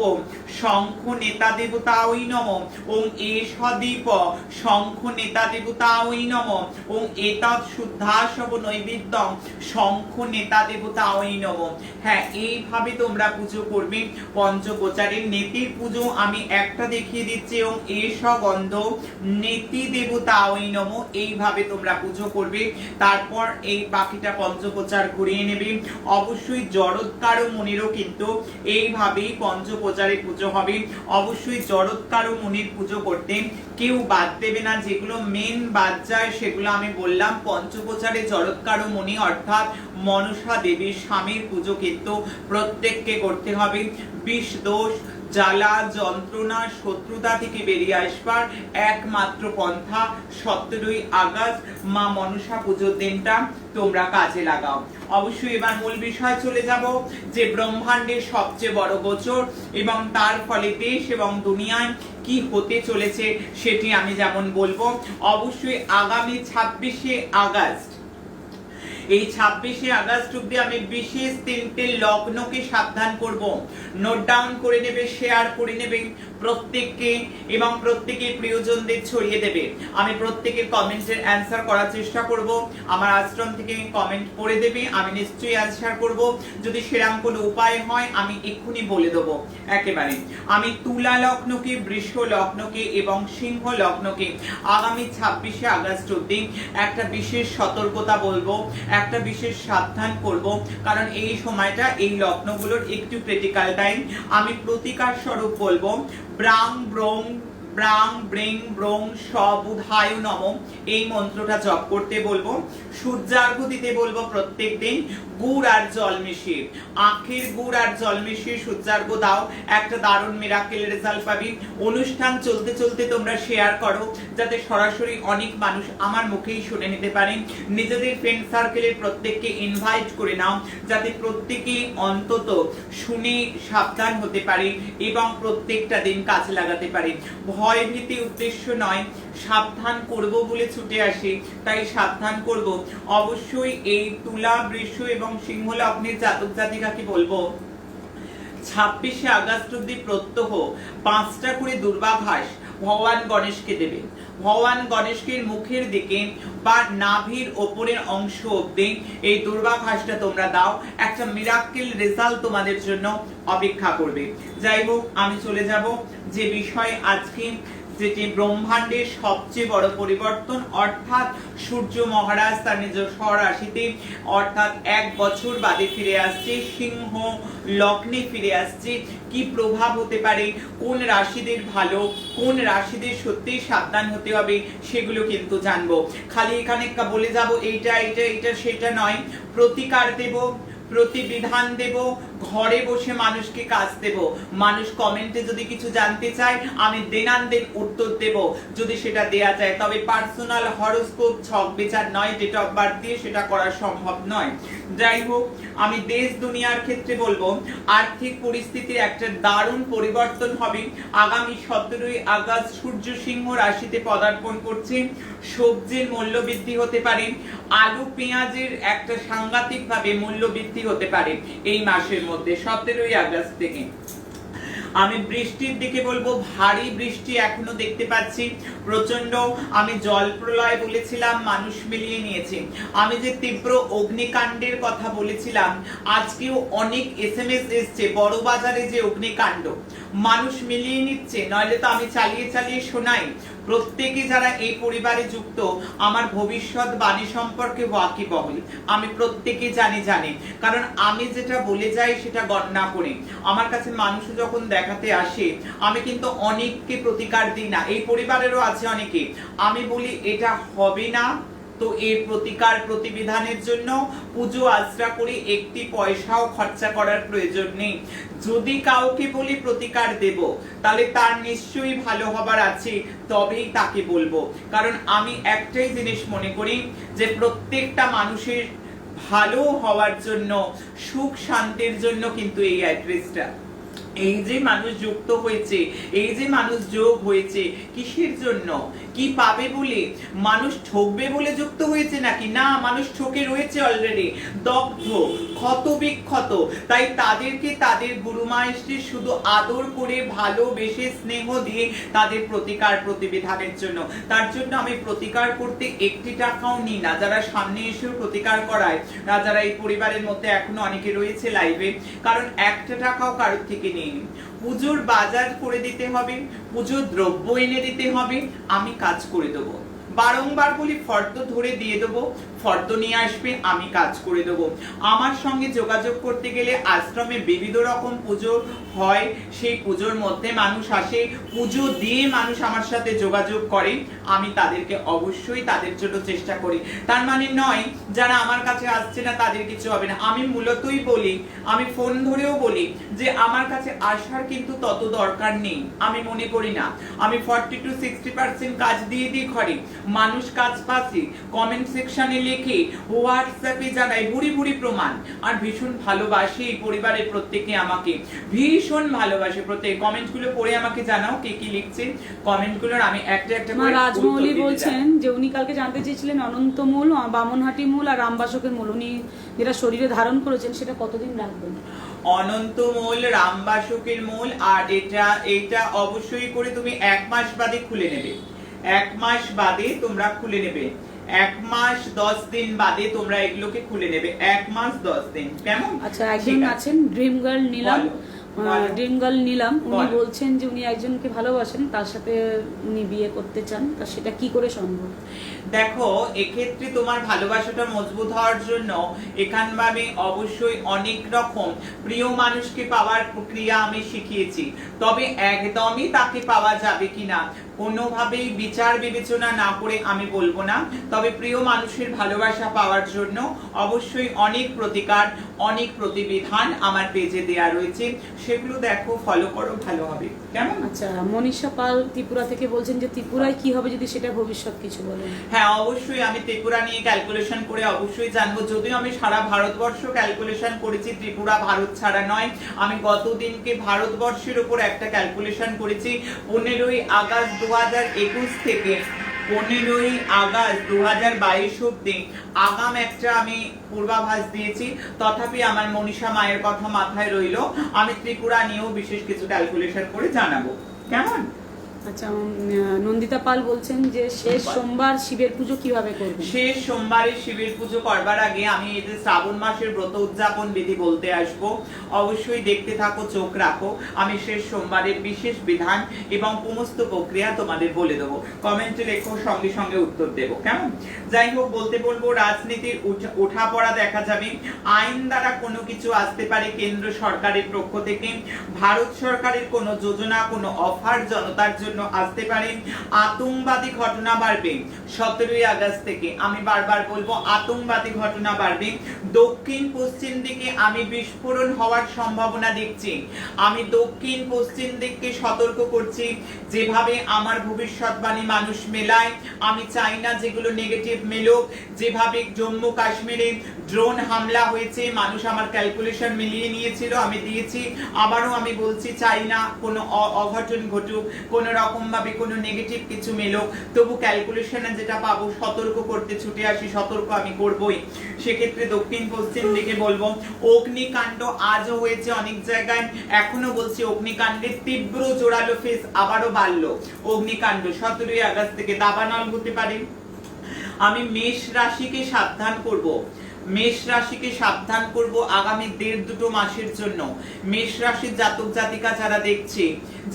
শঙ্খ নেতা দেবতায় নমো। ওং এষ দীপ শঙ্খ নেতা দেবতায় নমো। ওং এতৎ শুদ্ধাশব নৈবেদ্যং শঙ্খ নেতা দেবতায় নমো। হ্যাঁ, এইভাবে তোমরা পুজো করবে পঞ্চপ্রচারের। নেতির পুজো আমি একটা দেখিয়ে দিচ্ছি। ওং এষ গন্ধ নেতি দেবতায় নমো। এইভাবে তোমরা পুজো করবে। তারপর এই বাকিটা পঞ্চপ্রচার ঘুরিয়ে নেবে। অবশ্যই জড়ৎকার মুনিরও কিন্তু এইভাবেই পঞ্চপ্রচারে পুজো হবে। অবশ্যই জড়ৎকার মুনির পুজো করতে কেউ বাদ দেবে না। যেগুলো মেন বাদ যায় সেগুলো আমি বললাম। পঞ্চপ্রচারে জড়ৎকার মুনি অর্থাৎ মনসা দেবীর স্বামীর পুজো কিন্তু প্রত্যেককে করতে হবে। বিষ দোষ, জ্বালা, যন্ত্রণা, শত্রুতা থেকে বেরিয়ে আসবার একমাত্র পন্থা 17ই আগস্ট মা মনসা পুজোর দিনটা তোমরা কাজে লাগাও। অবশ্যই এবার মূল বিষয় চলে যাব, যে ব্রহ্মাণ্ডের সবচেয়ে বড় গোচর এবং তার ফলে দেশ এবং দুনিয়ায় কি হতে চলেছে সেটি আমি যেমন বলবো। অবশ্যই আগামী 26শে আগস্ট, এই 26শে আগস্ট অব্দি আমি বিশেষ 3টে লগ্নকে সাবধান করব। নোট ডাউন করে নেবে, শেয়ার করে নেবে। প্রত্যেককে এবং প্রত্যেকের প্রিয়জনদের ছড়িয়ে দেবে। আমি প্রত্যেকের কমেন্টের অ্যান্সার করার চেষ্টা করব। আমার আশ্রম থেকে কমেন্ট করে দেবে, আমি নিশ্চয়ই অ্যান্সার করব। যদি সেরকম কোনো উপায় হয় আমি এক্ষুনি বলে দেবো একেবারে। আমি তুলা লগ্নকে, বৃষ লগ্নকে এবং সিংহ লগ্নকে আগামী 26শে আগস্ট অবধি একটা বিশেষ সতর্কতা বলবো, একটা বিশেষ সাবধান করব, কারণ এই সময়টা এই লগ্নগুলোর একটু ক্রিটিক্যাল টাইম। আমি প্রতিকার স্বরূপ বলবো ব্রাং ব্রং ব্রাং ব্রিং ব্রং সবুধায় নম, এই মন্ত্রটা জপ করতে বলবো। সূর্যার্ঘ্য দিতে বলবো প্রত্যেক দিন গুড় আর জল মিশিয়ে, আখের গুড় আর জল মিশিয়ে সূর্যার্ঘ্য দাও, একটা দারুণ মিরাকেল রেজাল্ট পাবি। অনুষ্ঠান চলতে চলতে তোমরা শেয়ার করো, যাতে সরাসরি অনেক মানুষ আমার মুখেই শুনে নিতে পারেন। নিজেদের ফ্রেন্ড সার্কেলের প্রত্যেককে ইনভাইট করে নাও, যাতে প্রত্যেকে অন্তত শুনে সাবধান হতে পারে এবং প্রত্যেকটা দিন কাজে লাগাতে পারে। ভয় ভীতি উদ্দেশ্য নয়, সাবধান করব বলে ছুটে আসি, তাই সাবধান করব। অবশ্যই এই তুলা, বৃষ এবং সিংহ লগ্নের জাতক জাতিকাকে বলবো 26শে আগস্ট অব্দি প্রত্যহ 5টা করে দুর্বাঘাস ভগবান গণেশকে দেবে। ভগবান গণেশের মুখের দিকে বা নাভির ওপরের অংশ অব্দি এই দুর্বাঘাসটা তোমরা দাও, একটা মিরাকেল রেজাল্ট তোমাদের জন্য অপেক্ষা করবে। যাই হোক, আমি চলে যাব যে বিষয় আজকে, যেটি ব্রহ্মাণ্ডের সবচেয়ে বড় পরিবর্তন, অর্থাৎ সূর্য মহারাজ তার নিজ স্বরাশিতে অর্থাৎ 1 বছর বাদে ফিরে আসছে, সিংহ লগ্নে ফিরে আসছে। কি প্রভাব হতে পারে, কোন রাশিদের ভালো, কোন রাশিদের সত্যিই সাবধান হতে হবে, সেগুলো কিন্তু জানবো। খালি এখানে বলে যাব এইটা এইটা এইটা সেটা নয়, প্রতিকার দেব, প্রতিবিধান দেব, ঘরে বসে মানুষকে কাজ দেব। মানুষ কমেন্টে যদি কিছু জানতে চায় আমি দেনান্দের উত্তর দেব, যদি সেটা দেয়া যায়। তবে পার্সোনাল হরোস্কোপ ছক বিচার নয়, ডেট অফ বার্থ দিয়ে সেটা করা সম্ভব নয়। যাই হোক, আমি দেশ দুনিয়ার ক্ষেত্রে বলবো আর্থিক পরিস্থিতির একটা দারুণ পরিবর্তন হবে। আগামী 17ই আগস্ট সূর্য সিংহ রাশিতে পদার্পণ করছে। সবজির মূল্য বৃদ্ধি হতে পারে, আলু পেঁয়াজের একটা সাংঘাতিক ভাবে মূল্য বৃদ্ধি হতে পারে এই মাসের মধ্যে 17ই আগস্ট থেকে। আমি বৃষ্টির দিকে বলবো, ভারী বৃষ্টি এখনো দেখতে পাচ্ছি, প্রচন্ড। আমি জল প্রলয় বলেছিলাম, মানুষ মিলিয়ে নিয়েছে। আমি যে তীব্র অগ্নিকাণ্ডের কথা বলেছিলাম, আজকেও অনেক SMS এসছে, বড় বাজারে যে অগ্নিকাণ্ড মানুষ মিলিয়ে নিচ্ছে, নইলে তো আমি চালিয়ে চালিয়ে শোনাই। প্রত্যেকে যারা এই পরিবারে যুক্ত আমার ভবিষ্যৎ বাণী সম্পর্কে ওয়াকিবহাল, আমি প্রত্যেকে জানি, কারণ আমি যেটা বলে যাই সেটা গণনা করে আমার কাছে মানুষ যখন দেখাতে আসে, আমি কিন্তু অনেককে প্রতিকার দিই না। এই পরিবারেরও আছে অনেকে, আমি বলি এটা হবে না, তো এর প্রতিকার প্রতিবিধানের জন্য পুজো আশ্রা করে একটি পয়সাও খরচা করার প্রয়োজন নেই। যদি কাউকে বলি প্রতিকার দেব, তাহলে তার নিশ্চয়ই ভালো হবার আছে, তবেই তাকে বলবো। কারণ আমি একটাই জিনিস মনে করি যে প্রত্যেকটা মানুষের ভালো হওয়ার জন্য, সুখ শান্তির জন্য কিন্তু এই অ্যাড্রেসটা। এই যে মানুষ যুক্ত হয়েছে, এই যে মানুষ যোগ হয়েছে, কিসের জন্য, কি পাবে বলে? মানুষ ঠকবে বলে যুক্ত হয়েছে নাকি? না, মানুষ ঠকে রয়েছে অলরেডি, দগ্ধ, ক্ষত বিক্ষত। তাই তাদেরকে তাদের গুরু মায়ের শুধু আদর করে, ভালোবেসে, স্নেহ দিয়ে তাদের প্রতিকার প্রতিবিধানের জন্য। তার জন্য আমি প্রতিকার করতে একটি টাকাও নিই না। যারা সামনে এসেও প্রতিকার করায়, যারা এই পরিবারের মধ্যে এখনো অনেকে রয়েছে লাইভে, কারণ একটা টাকাও কারোর থেকে নেই। পুজোর বাজার করে দিতে হবে, পুজোর দ্রব্য এনে দিতে হবে, আমি কাজ করে দেবো। বারংবার বলি ফর্দ ধরে দিয়ে দেবো, ফর্দ নিয়ে আসবে, আমি কাজ করে দেবো। আমার সঙ্গে যোগাযোগ করতে গেলে আশ্রমে বিবিধ রকম পুজো হয়, সেই পুজোর মধ্যে মানুষ আসে, পুজো দিয়ে মানুষ আমার সাথে যোগাযোগ করে, আমি তাদেরকে অবশ্যই তাদের জন্য চেষ্টা করি। তার মানে নয় যারা আমার কাছে আসছে না তাদের কিছু হবে না। আমি মূলতই বলি, আমি ফোন ধরেও বলি যে আমার কাছে আসার কিন্তু তত দরকার নেই, আমি মনে করি না। আমি 40 to 60% কাজ দিয়ে দিই ঘরে, মানুষ কাজ পাচ্ছে, কমেন্ট সেকশনে লেখে, হোয়াটসঅ্যাপে জানায়, ভুরি ভুরি প্রমাণ। আর ভীষণ ভালোবাসে এই পরিবারের প্রত্যেকে, আমাকে ভীষণ ভালোবাসে। প্রত্যেক কমেন্টগুলো পড়ে আমাকে জানাও কে কি লিখছে। কমেন্টগুলোর আমি একটা একটা করে রাজমৌলি বলছেন যে উনি কালকে জানতে চেয়েছিলেন অনন্তমূল, বামনহাটি মূল আর রামবাসকের মূল উনি যেটা শরীরে ধারণ করেছেন সেটা কতদিন রাখবেন? অনন্তমূল, রামবাসকের মূল, আর এটা অবশ্যই করে তুমি 1 মাস বাদে খুলে নেবে। 1 মাস বাদে তোমরা খুলে নেবে। 1 মাস 10 দিন বাদে তোমরা এগুলোকে খুলে নেবে। 1 মাস 10 দিন, কেমন? আচ্ছা, একজন আছেন ড্রিম গার্ল নীলাম, ড্রিম গার্ল নীলাম, উনি বলছেন যে উনি একজনকে ভালোবাসেন, তার সাথে উনি বিয়ে করতে চান, তা সেটা কি করে সম্ভব? দেখো, এক্ষেত্রে তোমার ভালোবাসাটা মজবুত হওয়ার জন্য এখানভাবে অবশ্যই অনেক রকম প্রিয় মানুষকে পাওয়ার প্রক্রিয়া আমি শিখিয়েছি। তবে একদমই তাকে পাওয়া যাবে কিনা কোনোভাবেই বিচার বিবেচনা না করে আমি বলবো না। তবে প্রিয় মানুষের ভালোবাসা পাওয়ার জন্য অবশ্যই অনেক প্রতিকার, অনেক প্রতিবিধান আমার পেজে দেয়া রয়েছে, সেগুলো দেখো, ফলো করো, ভালো হবে, কেমন? আচ্ছা, মনীষা পাল ত্রিপুরা থেকে বলছেন যে ত্রিপুরায় কি হবে যদি সেটা ভবিষ্যৎ কিছু বলেন। হ্যাঁ, অবশ্যই আমি ত্রিপুরা নিয়ে ক্যালকুলেশন করে অবশ্যই জানবো। যদিও আমি সারা ভারতবর্ষ ক্যালকুলেশন করেছি, ত্রিপুরা ভারত ছাড়া নয়। আমি গতদিনকে ভারতবর্ষের উপর একটা ক্যালকুলেশন করেছি। 15ই আগস্ট 2021 থেকে 15ই আগস্ট 2022 অব্দি আগাম একটা আমি পূর্বাভাস দিয়েছি। তথাপি আমার মনীষা মায়ের কথা মাথায় রইল, আমি ত্রিপুরা নিয়েও বিশেষ কিছু ক্যালকুলেশন করে জানাবো, কেমন? আচ্ছা, নন্দিতা পাল বলছেন যে শেষ সোমবার শিবের পুজো কিভাবে করবেন? শেষ সোমবারে শিবের পুজো করবার আগে আমি এই যে শ্রাবণ মাসের ব্রত উদযাপন বিধি বলতে আসব, অবশ্যই দেখতে থাকো, চোখ রাখো। আমি শেষ সোমবারের বিশেষ বিধান এবং সমস্ত প্রক্রিয়া তোমাদের বলে দেবো। কমেন্টে লেখো, সঙ্গে সঙ্গে উত্তর দেবো, কেমন? যাই হোক, বলতে বলবো রাজনীতির ওঠাপড়া দেখা যাবে। আইন দ্বারা কোনো কিছু আসতে পারে কেন্দ্র সরকারের পক্ষ থেকে, ভারত সরকারের কোনো যোজনা, কোনো অফার জনতার জন্য আসতে পারে। আতঙ্কবাদী ঘটনা বাড়বে 17ই আগস্ট থেকে। আমি বারবার বলবো, আতঙ্কবাদী ঘটনা বাড়বে। দক্ষিণ পশ্চিম দিকে আমি বিস্ফোরণ হওয়ার সম্ভাবনা দেখছি। আমি দক্ষিণ পশ্চিম দিককে সতর্ক করছি। যেভাবে আমার ভবিষ্যৎবাণী মানুষ মেলায়, আমি চাই না যেগুলো নেগেটিভ মেলুক। যেভাবে জম্মু কাশ্মীরে ড্রোন হামলা হয়েছে, মানুষ আমার ক্যালকুলেশন মিলিয়ে নিয়েছিল, আমি দিয়েছি। আবারও আমি বলছি, চাই না কোনো অঘটন ঘটুক, কোনো রকম ভাবে কোনো নেগেটিভ কিছু মেলুক। তবু ক্যালকুলেশনে যেটা পাবো সতর্ক করতে ছুটে আসি, সতর্ক আমি করবই। সেক্ষেত্রে দক্ষিণ পশ্চিম দিকে বলবো। অগ্নিকাণ্ড আজও হয়েছে অনেক জায়গায়, এখনো বলছি অগ্নিকাণ্ডের তীব্র জোরালো ফেস আবারও বাড়লো। অগ্নিকাণ্ড 17ই আগস্ট থেকে দাবানল হতে পারে। আমি মেষ রাশিকে সাবধান করব। মেষ রাশিকে সাবধান করব আগামী 1.5-2 মাসের জন্য। মেষ রাশির জাতক জাতিকা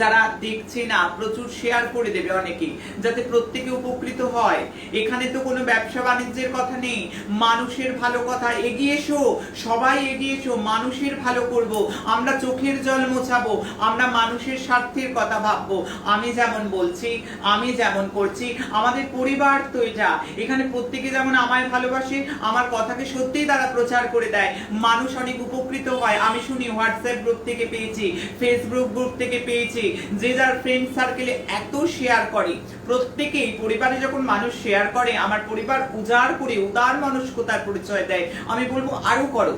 যারা দেখছে না, প্রচুর শেয়ার করে দেবে অনেকে, যাতে প্রত্যেকে উপকৃত হয়। এখানে তো কোনো ব্যবসা বাণিজ্যের কথা নেই, মানুষের ভালো কথা। এগিয়ে এসো, সবাই এগিয়ে এসো, মানুষের ভালো করব, আমরা চোখের জল মোছাবো, আমরা মানুষের স্বার্থের কথা ভাববো। আমি যেমন বলছি, আমি যেমন করছি, আমাদের পরিবার তো এটা। এখানে প্রত্যেকে যেমন আমায় ভালোবাসে, আমার কথাকে সত্যিই তারা প্রচার করে দেয়, মানুষ অনেক উপকৃত হয়। আমি শুনি হোয়াটসঅ্যাপ গ্রুপ থেকে পেয়েছি, ফেসবুক গ্রুপ থেকে পেয়েছি, যে যার ফ্রেন্ড সার্কেলে এত শেয়ার করে। প্রত্যেকেই পরিবারে যখন মানুষ শেয়ার করে, আমার পরিবার উজাড় করে উদার মানসিকতার পরিচয় দেয়। আমি বলবো আরো করো,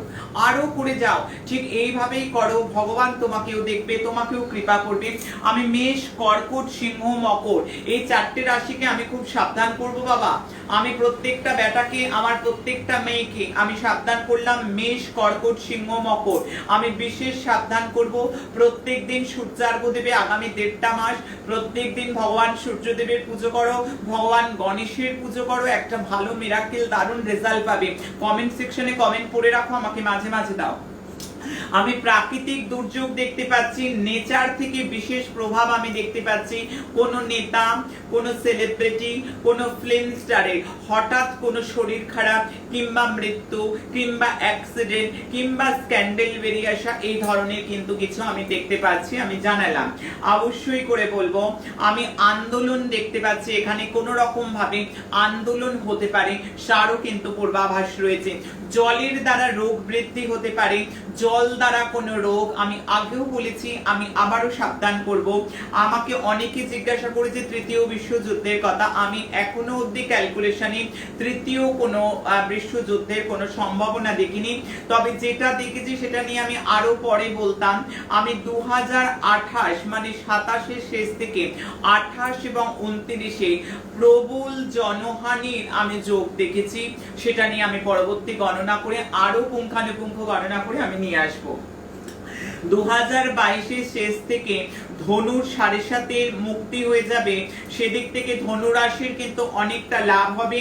আরো করে যাও, ঠিক এইভাবেই করো। ভগবান তোমাকেও দেখবে, তোমাকেও কৃপা করবে। আমি মেষ, কর্কট, সিংহ, মকর, এই 4টে রাশিকে আমি খুব সাবধান করব বাবা। আমি প্রত্যেকটা বেটাকে, আমার প্রত্যেকটা মেয়েকে আমি সাবধান করলাম। মেষ, কর্কট, সিংহ, মকর আমি বিশেষ সাবধান করব। প্রত্যেক দিন সূর্যার্ঘ্য দেবে আগামী 1.5টা মাস। প্রত্যেক দিন ভগবান সূর্যদেবের পুজো করো, ভগবান গণেশের পুজো করো, একটা ভালো মিরাকেল দারুণ রেজাল্ট পাবে। কমেন্ট সেকশনে কমেন্ট করে রাখো, আমাকে মাঝে মাঝে দাও। আমি প্রাকৃতিক দুর্যোগ দেখতে পাচ্ছি, নেচার থেকে বিশেষ প্রভাব আমি দেখতে পাচ্ছি। কোন নেতা, কোন সেলিব্রিটি, কোন ফিল্ম স্টারের হঠাৎ কোন শরীর খারাপ কিংবা মৃত্যু কিংবা অ্যাক্সিডেন্ট কিংবা স্ক্যান্ডেল বেরিয়ে আসা, এই ধরনের কিন্তু কিছু আমি দেখতে পাচ্ছি। আমি জানালাম, অবশ্যই করে বলবো আমি আন্দোলন দেখতে পাচ্ছি। এখানে কোন রকম ভাবে আন্দোলন হতে পারে, তারও কিন্তু পূর্বাভাস রয়েছে। জলের দ্বারা রোগ বৃদ্ধি হতে পারে, জল দ্বারা কোনো রোগ। আমি আগেও বলেছি, আমি আবারও সাবধান করব। আমাকে অনেকে জিজ্ঞাসা করেছে তৃতীয় বিশ্বযুদ্ধের কথা, আমি এখনো অবধি ক্যালকুলেশনে তৃতীয় কোনো বিশ্বযুদ্ধের কোনো সম্ভাবনা দেখিনি। তবে যেটা দেখেছি সেটা নিয়ে আমি আরো পরে বলতাম। আমি 2028 মানে 27-এর শেষ থেকে 28 এবং 29-এ প্রবল জনহানির আমি যোগ দেখেছি। সেটা নিয়ে আমি পরবর্তী গণনা করে আরো পুঙ্খানুপুঙ্খ গণনা করে আমি নিয়ে আসবো। 2022-এর শেষ থেকে ধনুর 7.5 মুক্তি হয়ে যাবে, সেদিক থেকে ধনু রাশির কিন্তু অনেকটা লাভ হবে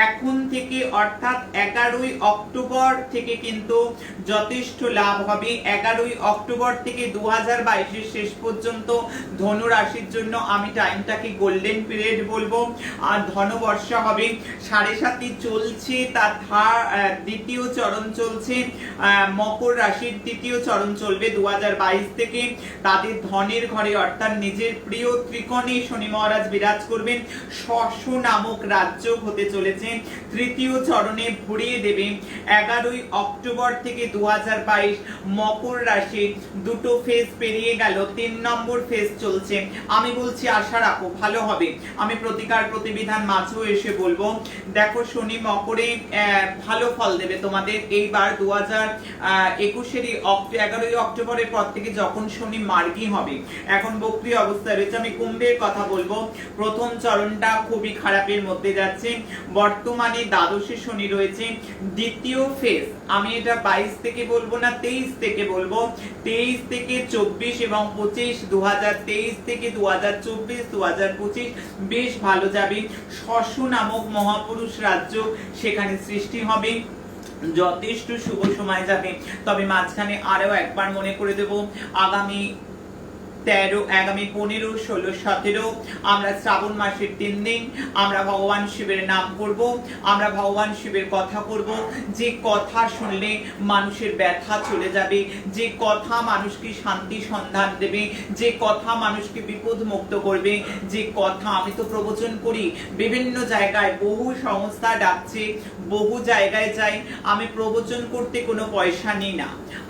এখন থেকে, অর্থাৎ 11ই অক্টোবর থেকে কিন্তু যথেষ্ট লাভ হবে। 11ই অক্টোবর থেকে 2022-এর শেষ পর্যন্ত ধনু রাশির জন্য আমি টাইমটাকে গোল্ডেন পিরিয়ড বলবো। আর ধনবর্ষা হবে 7.5 চলছে, তার দ্বিতীয় চরণ চলছে, মকর রাশির তৃতীয় চরণ চলবে 2022 থেকে। তাদের ধনের ঘরে অর্থাৎ নিজের প্রিয় ত্রিকোণে শনি মহারাজ বিরাজ করবেন। শশ নামক রাজ্য হতে চলেছে, তৃতীয় চরণে ভরিয়ে দেবে। 11ই অক্টোবর থেকে 2022 মকর রাশি দুটো ফেজ পেরিয়ে গেল, 3 নম্বর ফেজ চলছে। আমি বলছি আশা রাখো ভালো হবে। আমি প্রতিকার প্রতিবিধান মাঝেও এসে বলবো। দেখো শনি মকরে ভালো ফল দেবে তোমাদের এইবার। 2021-এর 11ই অক্টোবরের পর থেকে যখন শনি মার্গী হবে, এখন বক্রী অবস্থায় রয়েছে। আমি কুম্ভের কথা বলবো। প্রথম চরণটা খুবই খারাপের মধ্যে যাচ্ছে, বর্তমানে দ্বাদশে শনি রয়েছে। দ্বিতীয় ফেজ আমি এটা 22 থেকে বলবো না, 23 থেকে বলবো। 23 থেকে 24 এবং 25, 2023 থেকে 2024, 2025 বেশ ভালো যাবে। শশ নামক মহাপুরুষ রাজ্য সেখানে সৃষ্টি হবে, যথেষ্ট শুভ সময় যাবে। তবে মাঝখানে আরো একবার মনে করে দেব, আগামী 15, 16, 17 আমরা শ্রাবণ মাসের 3 দিন আমরা ভগবান শিবের নাম করব, আমরা ভগবান শিবের কথা করব। যে কথা শুনলে মানুষের ব্যথা চলে যাবে, যে কথা মানুষকে শান্তি সন্ধান দেবে, যে কথা মানুষকে বিপদ মুক্ত করবে, যে কথা আমি তো প্রবচন করি বিভিন্ন জায়গায়, বহু সংস্থা ডাকছে, বহু জায়গায় যাই, আমি প্রবচন করতে কোনো পয়সা নিই না।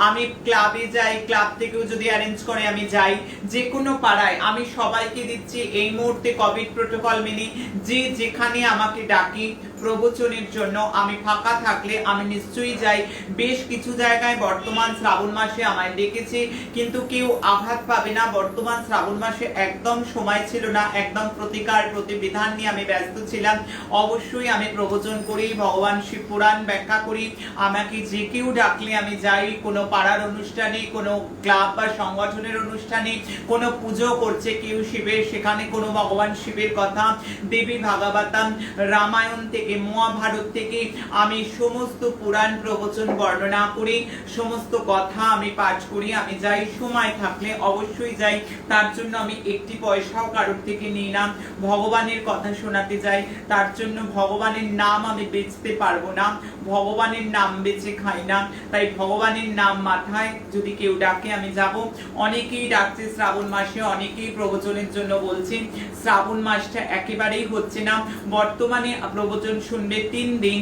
আমি ক্লাবে যাই, ক্লাব থেকেও যদি অ্যারেঞ্জ করে আমি যাই, যে কোনো পাড়ায় আমি সবাইকে দিচ্ছি এই মুহূর্তে কোভিড প্রোটোকল মেনে যে যেখানে আমাকে ডাকি প্রবচনের জন্য, আমি ফাঁকা থাকলে আমি নিশ্চয়ই যাই। বেশ কিছু জায়গায় বর্তমান শ্রাবণ মাসে আমায় ডেকেছে, কিন্তু কেউ আঘাত পাবে না। বর্তমান শ্রাবণ মাসে একদম সময় ছিল না, একদম প্রতিকার প্রতিবিধান নিয়ে আমি ব্যস্ত ছিলাম। অবশ্যই আমি প্রবচন করি, ভগবান শিব পুরাণ ব্যাখ্যা করি। আমাকে যে কেউ ডাকলে আমি যাই, কোনো পাড়ার অনুষ্ঠানে, কোনো ক্লাব বা সংগঠনের অনুষ্ঠানে, কোনো পুজো করছে কেউ শিবের, সেখানে কোনো ভগবান শিবের কথা, দেবী ভাগবতম, রামায়ণ থেকে, মহাভারত থেকে আমি সমস্ত পুরাণ প্রবচন বর্ণনা করি, সমস্ত কথা আমি পাঠ করি। আমি যাই, সময় থাকলে অবশ্যই যাই। তার জন্য আমি একটি পয়সাও কারোর থেকে নিই না। ভগবানের কথা শোনাতে যাই, তার জন্য ভগবানের নাম আমি বেচতে পারবো না, ভগবানের নাম বেচে খাই না। তাই ভগবানের নাম মাথায় যদি কেউ ডাকে আমি যাব। অনেকেই ডাকছে শ্রাবণ মাসে, অনেকেই প্রবচনের জন্য বলছেন। শ্রাবণ মাসটা একেবারেই হচ্ছে না। বর্তমানে প্রবচন শুনবে 3 দিন,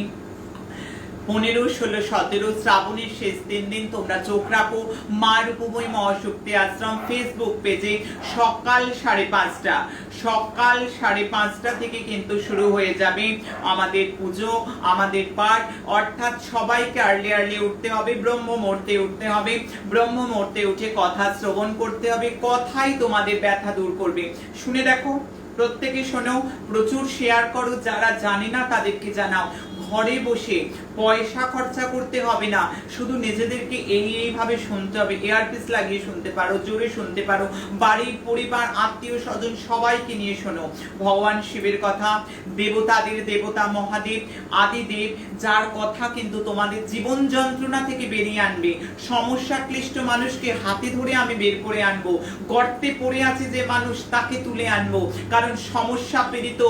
15, 16, 17 শ্রাবণের শেষ 3 দিন। তোমরা চোখ রাখো মা রূপময়ী মহাশক্তি আশ্রম ফেসবুক পেজে সকাল 5:30 থেকে কিন্তু শুরু হয়ে যাবে আমাদের পুজো, আমাদের পাঠ। অর্থাৎ সবাইকে আর্লি উঠতে হবে, ব্রহ্ম মুহূর্তে উঠতে হবে, ব্রহ্ম মুহূর্তে উঠে কথা শ্রবণ করতে হবে। কথাই তোমাদের ব্যথা দূর করবে। শুনে দেখো, প্রত্যেকে শোনো, প্রচুর শেয়ার করো, যারা জানে না তাদেরকে জানাও। ঘরে বসে পয়সা খরচা করতে হবে না, শুধু নিজেদেরকে এইভাবে শুনতে হবে। এয়ারপিস লাগিয়ে শুনতে পারো, জোরে শুনতে পারো, বাড়ির পরিবার আত্মীয় স্বজন সবাইকে নিয়ে শোনো ভগবান শিবের কথা। দেবতাদের দেবতা মহাদেব আদিদেব, যার কথা কিন্তু তোমাদের জীবন যন্ত্রণা থেকে বেরিয়ে আনবে। সমস্যা ক্লিষ্ট মানুষকে হাতে ধরে আমি বের করে আনবো। গর্তে পড়ে আছে যে মানুষ, তাকে তুলে আনবো। কারণ সমস্যা পীড়িত,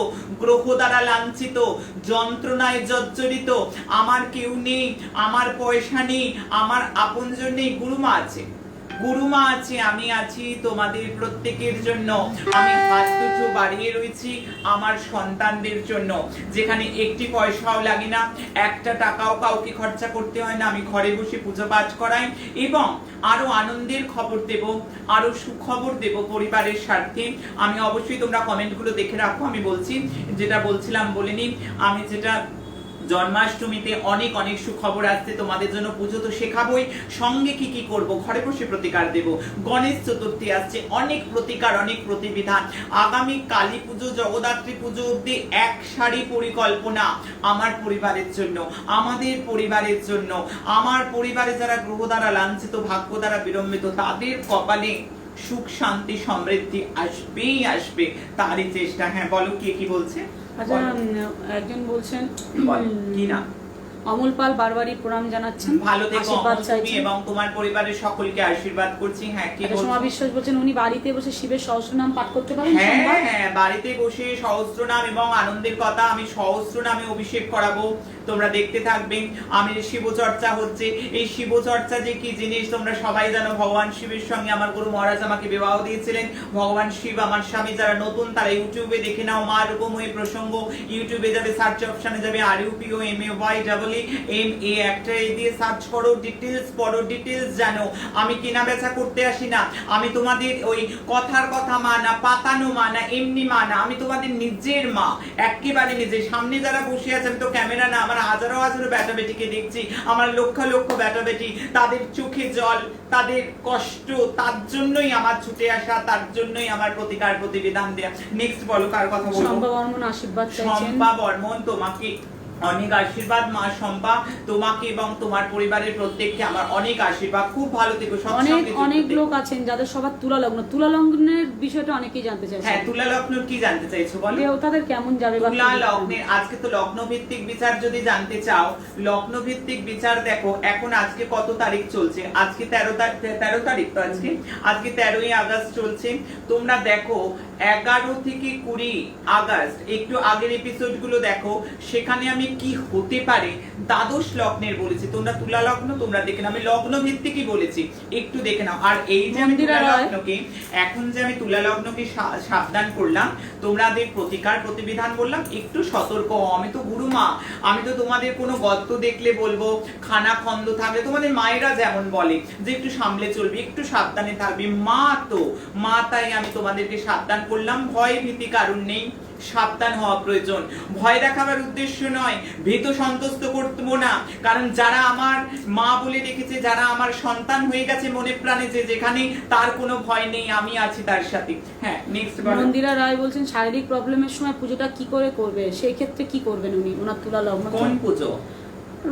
গ্রহ দ্বারা লাঞ্ছিত, যন্ত্রণায় জর্জরিত, আমার কেউ নেই, আমার পয়সা নেই, আমার আপনজন নেই, গুরুমা আছে। গুরুমা আছে, আমি আছি তোমাদের প্রত্যেকের জন্য। আমি হাত দুটো বাড়িয়ে রয়েছি আমার সন্তানদের জন্য, যেখানে একটি পয়সাও লাগে না, একটা টাকাও কাউকে খরচা করতে হয় না। আমি ঘরে বসে পুজো পাঠ করাই এবং আরো আনন্দের খবর দেব, আরো সুখবর দেব পরিবারের স্বার্থে। আমি অবশ্যই, তোমরা কমেন্টগুলো দেখে রাখো, আমি বলছি যেটা বলছিলাম বলে নিই। আমি যেটা জন্মাষ্টমীতে অনেক অনেক সুখবর আসছে তোমাদের জন্য, পুজো তো শেখাবই, সঙ্গে কি কি করব, ঘরে বসে প্রতিকার দেব। গণেশ চতুর্থী আসছে, অনেক প্রতিকার, অনেক প্রতিবিধান। আগামী কালী পুজো, জগদ্ধাত্রী পুজো অব্দি এক সারি পরিকল্পনা আমার পরিবারের জন্য, আমাদের পরিবারের জন্য। আমার পরিবারে যারা গ্রহ দ্বারা লাঞ্ছিত, ভাগ্য দ্বারা বিড়ম্বিত, তাদের কপালে সুখ শান্তি সমৃদ্ধি আসবেই আসবে, তারই চেষ্টা। হ্যাঁ বলো, কে কি বলছে? আচ্ছা, একজন বলছেন কি না, অমল পাল বারবারই প্রণাম জানাচ্ছেন, ভালো থেকো আশীর্বাদ তুমি চাইছেন এবং তোমার পরিবারের সকলকে আশীর্বাদ করছি। হ্যাঁ কি বলছো? সোমা বিশ্বাস বলছেন উনি বাড়িতে বসে শিবের সহস্রনাম পাঠ করতে পারেন হ্যাঁ সোমবার? হ্যাঁ, বাড়িতে বসে সহস্রনাম এবং আনন্দের কথা, আমি সহস্রনামে অভিষেক করাবো, তোমরা দেখতে থাকবে। আমি শিবচর্চা হচ্ছে, এই শিবচর্চা যে কি জিনিস তোমরা সবাই জানো। ভগবান শিবের সঙ্গে আমার গুরু মহারাজ আমাকে বিবাহ দিয়েছিলেন। ভগবান শিব আমার স্বামী। যারা নতুন তারা ইউটিউবে দেখে নাও, মা রূপময়ী প্রসঙ্গ। ইউটিউবে যাবে, সার্চ অপশনে যাবে RUPOMAYMA একটা এই দিয়ে সার্চ করো, ডিটেইলস পড়ো, ডিটেইলস জানো। আমি কেনা বেচা করতে আসি না, আমি তোমাদের ওই কথার কথা মা না, পাতানো মা না, এমনি মা না, আমি তোমাদের নিজের মা, একেবারে নিজের। সামনে যারা বসে আছে, আমি তো ক্যামেরা না, আমার হাজারো হাজারো বেটা বেটিকে দেখছি, আমার লক্ষ লক্ষ বেটা বেটি, তাদের চোখে জল, তাদের কষ্ট, তার জন্যই আমার ছুটে আসা, তার জন্যই আমার প্রতিকার প্রতিবিধান দেয়া। নেক্সট বলো, কার কথা বলবো? শম্পা বর্মন আশীর্বাদ চাইছেন। শম্পা বর্মন, তোমাকে অনেক আশীর্বাদ। মা শম্পা, তোমাকে এবং তোমার পরিবারের প্রত্যেককে আমার অনেক আশীর্বাদ। খুব ভালো থেকো। অনেক অনেক লোক আছেন যাদের সবার তুলা লগ্ন, তুলা লগ্নের বিষয়টা অনেকেই জানতে চাইছেন। হ্যাঁ, তুলা লগ্ন কি জানতে চাইছো বলো? তাদের কেমন যাবে? তুলা লগ্নের আজকে তো লগ্ন ভিত্তিক বিচার যদি জানতে চাও, লগ্ন ভিত্তিক বিচার দেখো। এখন আজকে কত তারিখ চলছে? আজকে 13 তারিখ তো আজকে 13ই আগস্ট চলছে। তোমরা দেখো 11 থেকে 20 আগস্ট, একটু আগের এপিসোড গুলো দেখো, সেখানে আমি কি হতে পারে দ্বাদশ লগ্নের বলেছি। তোমরা তুলা লগ্ন তোমরা দেখে নাও, আমি লগ্ন ভিত্তিকই বলেছি, একটু দেখে নাও। আর এই যে আমি তুলা লগ্নকে, এখন যে আমি তুলা লগ্নকে সাবধান করলাম, তোমাদের প্রতিকার প্রতিবিধান বললাম, একটু সতর্ক হও। আমি তো গুরুমা, আমি তো তোমাদের কোনো গর্ত দেখলে বলবো, খানা খন্দ থাকলে তোমাদের মায়েরা যেমন বলে যে একটু সামলে চলবি, একটু সাবধানে থাকবি, মা তাই আমি তোমাদেরকে সাবধান করলাম। ভয় ভীতি কারণ নেই, সাবধান হওয়া প্রয়োজন। ভয় দেখাবার উদ্দেশ্য নয়, ভীত সন্তুষ্ট করবো না, কারণ যারা আমার মা বলে রেখেছে, যারা আমার সন্তান হয়ে গেছে মনে প্রাণে, যে যেখানে তার কোনো ভয় নেই, আমি আছি তার সাথে। হ্যাঁ নেক্সট। মন্দিরা রায় বলছেন শারীরিক প্রবলেমের সময় পুজোটা কি করে করবে, সেই ক্ষেত্রে কি করবেন উনি? ওনার তুলা লগ্ন কোন পুজো?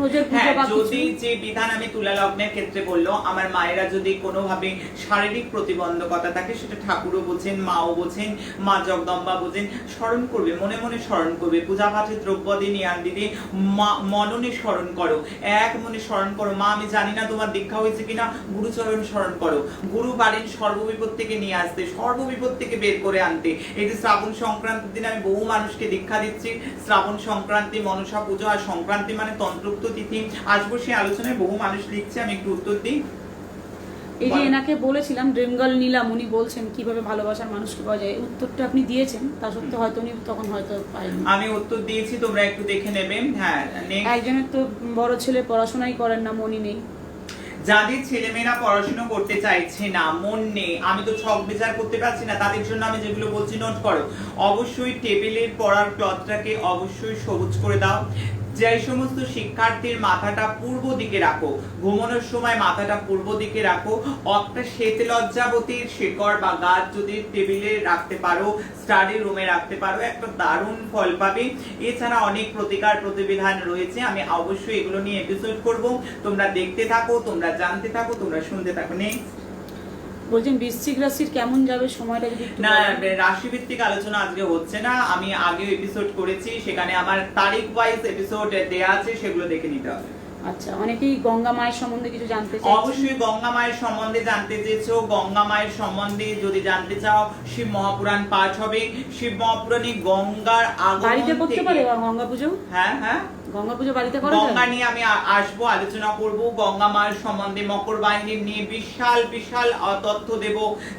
রোজের পুজো বা যদি যে বিধান আমি তুলা লগ্নের ক্ষেত্রে বললো, আমার মায়েরা যদি কোনোভাবে শারীরিক প্রতিবন্ধকতা থাকে, সেটা ঠাকুরও বোঝেন, মাও বোঝেন, মা জগদম্বা বোঝেন, স্মরণ করবে, মনে মনে স্মরণ করবে। পূজা পাঠে দ্রব্যাদি নিয়ান দিদি মননে স্মরণ করো, এক মনে স্মরণ করো। মা আমি জানি না তোমার দীক্ষা হয়েছে কিনা, গুরুচরণ স্মরণ করো। গুরু পারেন সর্ববিপদ থেকে নিয়ে আসতে, সর্ববিপদ থেকে বের করে আনতে। এই যে শ্রাবণ সংক্রান্তির দিন আমি বহু মানুষকে দীক্ষা দিচ্ছি। শ্রাবণ সংক্রান্তি, মনসা পুজো, আর সংক্রান্তি মানে তন্ত্রোক্ত তিথি। আসবো সেই আলোচনায়, বহু মানুষ লিখছে, আমি একটু উত্তর দিই। এই যে এনাকে বলেছিলাম ড্রিমগার্ল নীলাম, উনি বলছেন কিভাবে ভালোবাসার মানুষকে পাওয়া যায়, উত্তরটা আপনি দিয়েছেন, তা সত্ত্বেও হয়তো উনি তখন হয়তো পাইনি। আমি উত্তর দিয়েছি, তোমরা একটু দেখে নেবে। হ্যাঁ একজনের তো বড় ছেলে পড়াশোনাই করেন না, মনই নেই। যাদের ছেলেমেয়েরা পড়াশোনা করতে চাইছে না, মন নেই, আমি তো ছক বিচার করতে পারছি না, তাদের জন্য আমি যেগুলো বলছি নোট করো। অবশ্যই টেবিলের পড়ার ক্লথটাকে অবশ্যই সবুজ করে দাও। যে সমস্ত শিক্ষার্থীর মাথাটা পূর্ব দিকে রাখো, ঘুমানোর সময় মাথাটা পূর্ব দিকে রাখো। একটা শ্বেত লজ্জাবতীর শেকড় বা গাছ যদি টেবিলে রাখতে পারো, স্টাডি রুমে রাখতে পারো, একটা দারুণ ফল পাবে। এছাড়া অনেক প্রতিকার প্রতিবিধান রয়েছে, আমি অবশ্যই এগুলো নিয়ে এপিসোড করব। তোমরা দেখতে থাকো, তোমরা জানতে থাকো, তোমরা শুনতে থাকো। নেক্সট বলছেন বৃশ্চিক রাশির কেমন যাবে সময়টা যদি একটু না, রাশি ভিত্তিক আলোচনা আজকে হচ্ছে না, আমি আগেও এপিসোড করেছি, সেখানে আমার তারিখ ওয়াইজ এপিসোড দেয়া আছে, সেগুলো দেখে নিতে হবে। আচ্ছা, অনেকেই গঙ্গা মায়ের সম্বন্ধে কিছু জানতে চাই। অবশ্যই গঙ্গা মায়ের সম্বন্ধে জানতে চেয়েছো। গঙ্গা মায়ের সম্বন্ধে যদি জানতে চাও, শিব মহাপুরাণ পাঠ হবে। শিব মহাপুরাণে গঙ্গার আগমন বাড়িতে করতে থেকে পারে গঙ্গা পুজো? হ্যাঁ হ্যাঁ, গঙ্গা পুজো বাড়িতে করা গঙ্গা নিয়ে আমি আসবো, আলোচনা করব গঙ্গা মায়ের সম্বন্ধে, মকর বাহিনীর নিয়ে বিশাল বিশাল তথ্য দেব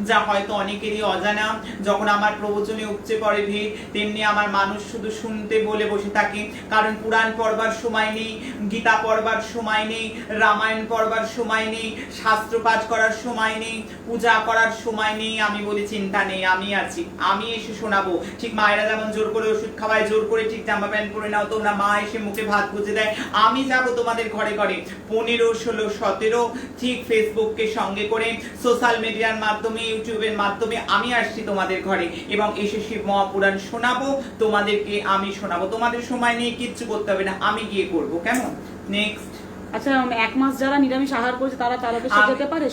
যা হয়তো অনেকেরই অজানা। যখন আমার প্রবচনে উপচে পড়ে ভিড়, তেমনি আমার মানুষ শুধু শুনতে বলে বসে থাকে, কারণ পুরাণ পড়বার সময় নেই, গীতা পড়বার সময় নেই, রামায়ণ পড়বার সময় নেই, শাস্ত্র পাঠ করার সময় নেই, পূজা করার সময় নেই। আমি বলি চিন্তা নেই, আমি আছি, আমি এসে শোনাবো। ঠিক মায়েরা যেমন জোর করে ওষুধ খাওয়ায়, জোর করে ঠিক জামা প্যান্ট পরে নাও তোমরা, মা এসে মুখে ভাত গুজে দেয়, আমি যাব তোমাদের ঘরে ঘরে 15, 16, 17 ঠিক ফেসবুককে সঙ্গে করে সোশ্যাল মিডিয়ার মাধ্যমে, ইউটিউবের মাধ্যমে আমি আসছি তোমাদের ঘরে এবং এসে শিব মহাপুরাণ শোনাবো তোমাদেরকে, আমি শোনাবো। তোমাদের সময় নিয়ে কিচ্ছু করতে হবে না, আমি গিয়ে করবো। কেমন? নেক্সট। আচ্ছা, 1 মাস যারা নিরামিষ আহার করেছে তারা তারকেশ্বর যেতে পারে?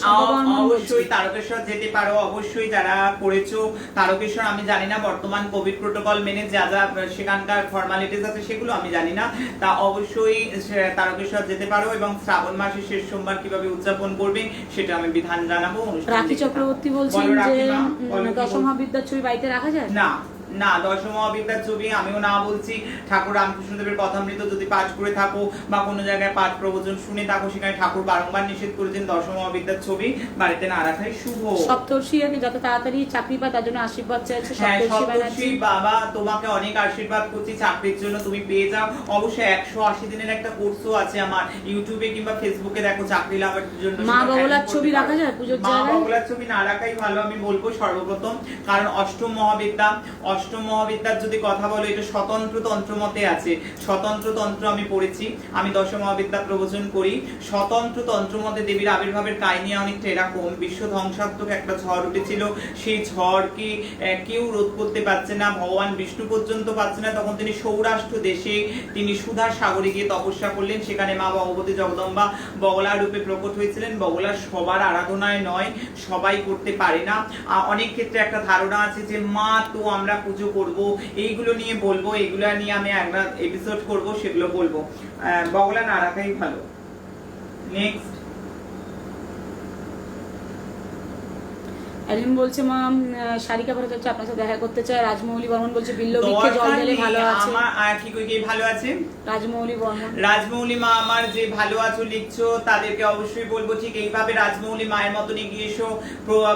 অবশ্যই তারকেশ্বর যেতে পারো, অবশ্যই যারা করেছো তারকেশ্বর। আমি জানি না বর্তমান কোভিড প্রোটোকল মেনে যা যা সেখানকার ফর্মালিটিস আছে সেগুলো আমি জানি না, তা অবশ্যই তারকেশ্বর যেতে পারো। এবং শ্রাবণ মাসের শেষ সোমবার কিভাবে উদযাপন করবে সেটা আমি বিধান জানাবো। রাখি চক্রবর্তী বলছেন যে দশম মহাবিদ্যার ছবি বাড়িতে রাখা যায় না? না, দশম মহাবিদ্যার ছবি আমিও না বলছি। ঠাকুর রামকৃষ্ণদেবের কথামৃত যদি পাঠ করে থাকো বা কোনো জায়গায় পাঠ প্রবচন শুনে থাকো, সেখানে ঠাকুর বারংবার নিষেধ করেছেন দশম মহাবিদ্যার ছবি বাড়িতে না রাখাই শুভ। সপ্তর্ষি যত তাড়াতাড়ি চাকরি পায় তার জন্য আশীর্বাদ চাইছে। সপ্তর্ষি বাবা তোমাকে অনেক আশীর্বাদ করছি চাকরির জন্য, তুমি পেয়ে যাও। অবশ্যই 180 দিনের একটা কোর্সও আছে আমার, ইউটিউবে কিংবা ফেসবুকে দেখো, চাকরি লাভের জন্য। মা বাবলার ছবি রাখা যায় পুজোর জায়গায়? মা বাবলার ছবি না রাখাই ভালো আমি বলবো সর্বপ্রথম, কারণ অষ্টম মহাবিদ্যার যদি কথা বলো, এটা স্বতন্ত্র তন্ত্র মতে আছে। স্বতন্ত্র তন্ত্র আমি পড়েছি, আমি দশম মহাবিদ্যা প্রবচন করি। স্বতন্ত্র তন্ত্র মতে দেবীর আবির্ভাবের কাহিনী অনেকটা এরকম, বিশ্ব ধ্বংসাত্মক একটা ঝড় উঠেছিল, সেই ঝড়কে কেউ রোধ করতে পারছে না, ভগবান বিষ্ণু পর্যন্ত পারছে না। তখন তিনি সৌরাষ্ট্র দেশে তিনি সুধার সাগরে গিয়ে তপস্যা করলেন, সেখানে মা ভগবতী জগদম্বা বগলা রূপে প্রকট হয়েছিলেন। বগলা সবার আরাধনায় নয়, সবাই করতে পারে না। অনেক ক্ষেত্রে একটা ধারণা আছে যে মা তো আমরা পুজো করব, এইগুলো নিয়ে বলবো, এগুলো নিয়ে আমি একটা এপিসোড করব, সেগুলো বলবো। বগলা না রাখাই ভালো। নেক্সট। একজন বলছে মা শারিকা ভরত হচ্ছে আপনার সাথে দেখা করতে চায়। রাজমৌলি বর্মন বলছে বিল্ল বৃক্ষে জল ঢেলে ভালো আছে। আমার কি কই ভালো আছে? রাজমৌলি বর্মন। রাজমৌলি মা আমার যে ভালো আছো লিখছো তাদেরকে অবশ্যই বলবো ঠিক এইভাবে রাজমৌলি মায়ের মতন এগিয়ে এসো।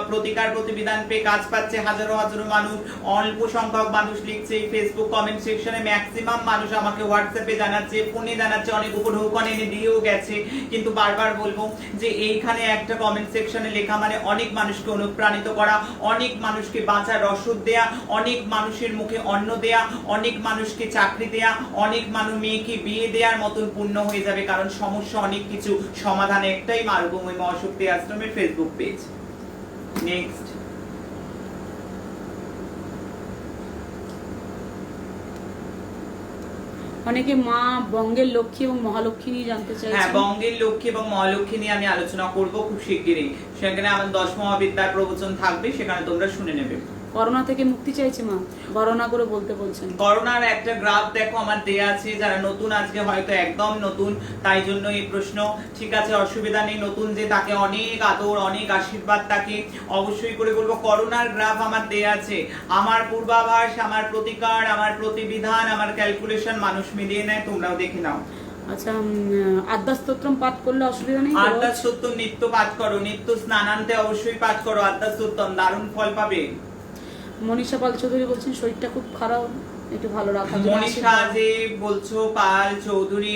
প্রতিকার প্রতিবিধান পেয়ে কাজ পাচ্ছে হাজারো হাজারো মানুষ, অল্প সংখ্যক মানুষ লিখছে এই ফেসবুক কমেন্ট সেকশনে, ম্যাক্সিমাম মানুষ আমাকে হোয়াটসঅ্যাপে জানাচ্ছে, ফোনে জানাচ্ছে, অনেক উপঢৌকন এনে দিয়েও গেছে। কিন্তু বারবার বলবো যে এইখানে একটা কমেন্ট সেকশনে লেখা মানে অনেক মানুষকে অনুপ্রাণিত করা, অনেক মানুষকে বাঁচার রসদ দেয়া, অনেক মানুষের মুখে অন্ন দেয়া, অনেক মানুষকে চাকরি দেয়া, অনেক মেয়েকে বিয়ে দেওয়ার মতন পূর্ণ হয়ে যাবে। কারণ সমস্যা অনেক কিছু, সমাধান একটাই, মার্গময় মহাশক্তি আশ্রমের ফেসবুক পেজ। নেক্সট। অনেকে মা বঙ্গের লক্ষ্মী এবং মহালক্ষ্মী নিয়ে জানতে চাইছে। হ্যাঁ, বঙ্গের লক্ষ্মী এবং মহালক্ষ্মী নিয়ে আমি আলোচনা করব খুব শিগগিরই। সেখানে আমার 10 মহাবিদ্যার প্রবচন থাকবে, সেখানে তোমরা শুনে নেবে। করোনা থেকে মুক্তি চাইছে মা, গণনা করে বলতে বলছেন। করোনার একটা গ্রাফ দেখো আমার দেয়া আছে, যারা নতুন আজকে হয়তো একদম নতুন তাই জন্য এই প্রশ্ন। ঠিক আছে, অসুবিধা নেই, নতুন যে তাকে অনেক আদর অনেক আশীর্বাদ, তাকে অবশ্যই করে বলবো। করোনার গ্রাফ আমার দেয়া আছে, আমার পূর্বাভাস, আমার প্রতিকার, আমার প্রতিবিধান, আমার ক্যালকুলেশন মানুষ মিলিয়ে নেয়, তোমরাও দেখে নাও। আচ্ছা, আদ্যাস্তোত্রম পাঠ করলে অসুবিধা নেই? আদ্যাস্তোত্রম নিত্য পাঠ করো, নিত্য স্নানান্তে অবশ্যই পাঠ করো আদ্যাস্তোত্রম, দারুণ ফল পাবে। মনীষা পাল চৌধুরী বলছেন শরীরটা খুব খারাপ, একটু ভালো রাখা। মনীষা যে বলছো পাল চৌধুরী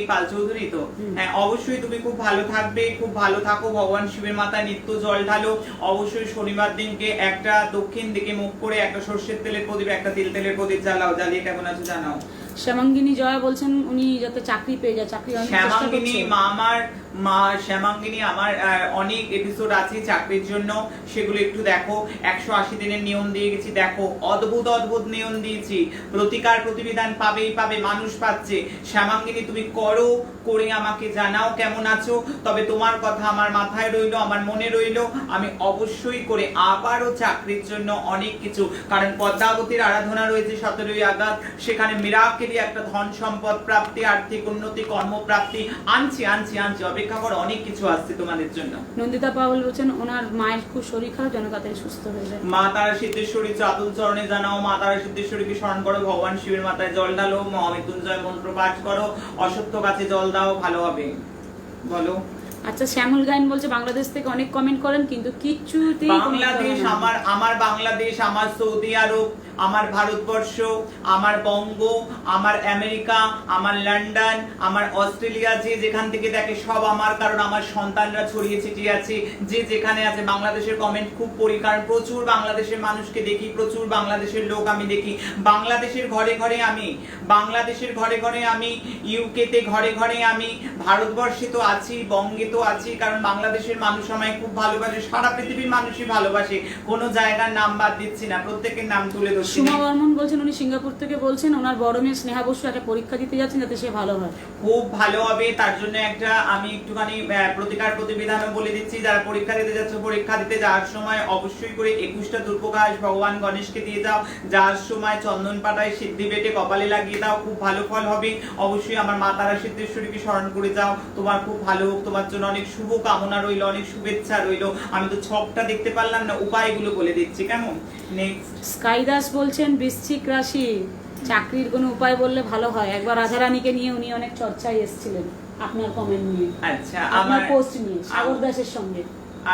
তো হ্যাঁ, অবশ্যই তুমি খুব ভালো থাকবে, খুব ভালো থাকো। ভগবান শিবের মাথায় নিত্য জল ঢালো। অবশ্যই শনিবার দিনকে একটা দক্ষিণ দিকে মুখ করে একটা সর্ষের তেলের প্রদীপ, একটা তিল তেলের প্রদীপ জ্বালাও, জ্বালিয়ে কেমন আছো জানাও। শ্যামাঙ্গিনী জয়া বলছেন উনি যাতে চাকরি পেয়ে যায়, চাকরি শ্যামাঙ্গিনী শ্যামাঙ্গিনী আমার অনেক এপিসোড আছে চাকরির জন্য, সেগুলো একটু দেখো। 180 দিনের নিয়ম দিয়ে গেছি, দেখো অদ্ভুত অদ্ভুত নিয়ম দিয়েছি। প্রতিকার প্রতিবিধান পাবে, মানুষ পাচ্ছে। শ্যামাঙ্গিনী তুমি করো, করে আমাকে জানাও কেমন আছো। তবে তোমার কথা আমার মাথায় রইলো, আমার মনে রইলো, আমি অবশ্যই করে আবারও চাকরির জন্য অনেক কিছু, কারণ পদ্মাবতীর আরাধনা রয়েছে 17ই আগস্ট, সেখানে মিরাকেলি একটা ধন সম্পদ প্রাপ্তি, আর্থিক উন্নতি, কর্মপ্রাপ্তি আনছি। অপেক্ষা করো, অনেক কিছু আসছে তোমাদের জন্য। নন্দিতা পাওয়াল বলছেন ওনার মায়ের খুব শরীর খারাপ, যেন তাড়াতাড়ি সুস্থ হয়ে যায়। মা তারা সিদ্ধেশ্বরী চাতুল চরণে জানাও, মা তারা সিদ্ধেশ্বরীকে স্মরণ করো, ভগবান শিবের মাথায় জল ঢালো, মহামৃত্যুঞ্জয় মন্ত্র পাঠ করো, অসত্য গাছে জল দাও, ভালো হবে। বলো। আচ্ছা, শ্যামল গায়ন বলছে বাংলাদেশ থেকে অনেক কমেন্ট করেন কিন্তু কিচ্ছুতেই বাংলাদেশ আমার বাংলাদেশ, আমার সৌদি আরব, আমার ভারতবর্ষ, আমার বঙ্গ, আমার আমেরিকা, আমার লন্ডন, আমার অস্ট্রেলিয়া, যে যেখান থেকে দেখে সব আমার, কারণ আমার সন্তানরা ছড়িয়ে ছিটিয়ে আছে যে যেখানে আছে। বাংলাদেশের কমেন্ট খুব পড়ি, কারণ প্রচুর বাংলাদেশের মানুষকে দেখি, প্রচুর বাংলাদেশের লোক আমি দেখি। বাংলাদেশের ঘরে ঘরে আমি, বাংলাদেশের ঘরে ঘরে আমি, ইউকেতে ঘরে ঘরে আমি, ভারতবর্ষে তো আছি, বঙ্গে তো আছি, কারণ বাংলাদেশের মানুষ আমায় খুব ভালোবাসে, সারা পৃথিবীর মানুষই ভালোবাসে, কোনো জায়গার নাম বাদ দিচ্ছি না, প্রত্যেকের নাম তুলে ধরছি। সুমা বর্মন বলছেন উনি সিঙ্গাপুর থেকে বলছেন ওনার বড় মেয়ে স্নেহা বসু একটা পরীক্ষা দিতে যাচ্ছেন যাতে সে ভালো হয়। খুব ভালো হবে, তার জন্য একটা আমি একটুখানি প্রতিকার প্রতিবিধানও বলে দিচ্ছি। যারা পরীক্ষা দিতে যাচ্ছে, পরীক্ষা দিতে যাওয়ার সময় অবশ্যই করে 21টা দুর্প্রকাশ ভগবান গণেশকে দিয়ে দাও, যাওয়ার সময় চন্দন পাতায় সিদ্ধি বেটে কপালে লাগিয়ে দাও, খুব ভালো ফল হবে। অবশ্যই আমার মা তারা সিদ্ধেশ্বরীকে স্মরণ করে যাও, তোমার খুব ভালো হোক, তোমার জন্য অনেক শুভ কামনা রইল, অনেক শুভেচ্ছা রইল। আমি তো ছকটা দেখতে পারলাম না, উপায়গুলো বলে দিচ্ছি, কেমন? নেক্সট স্কাই দাস বলছেন বৃশ্চিক রাশি, চাকরির কোনো উপায় বললে ভালো হয়। একবার রাধারানীকে নিয়ে উনি অনেক চর্চায় এসেছিলেন আপনার কমেন্ট নিয়ে, আচ্ছা, আপনার পোস্ট নিয়ে সাগর দাসের সঙ্গে।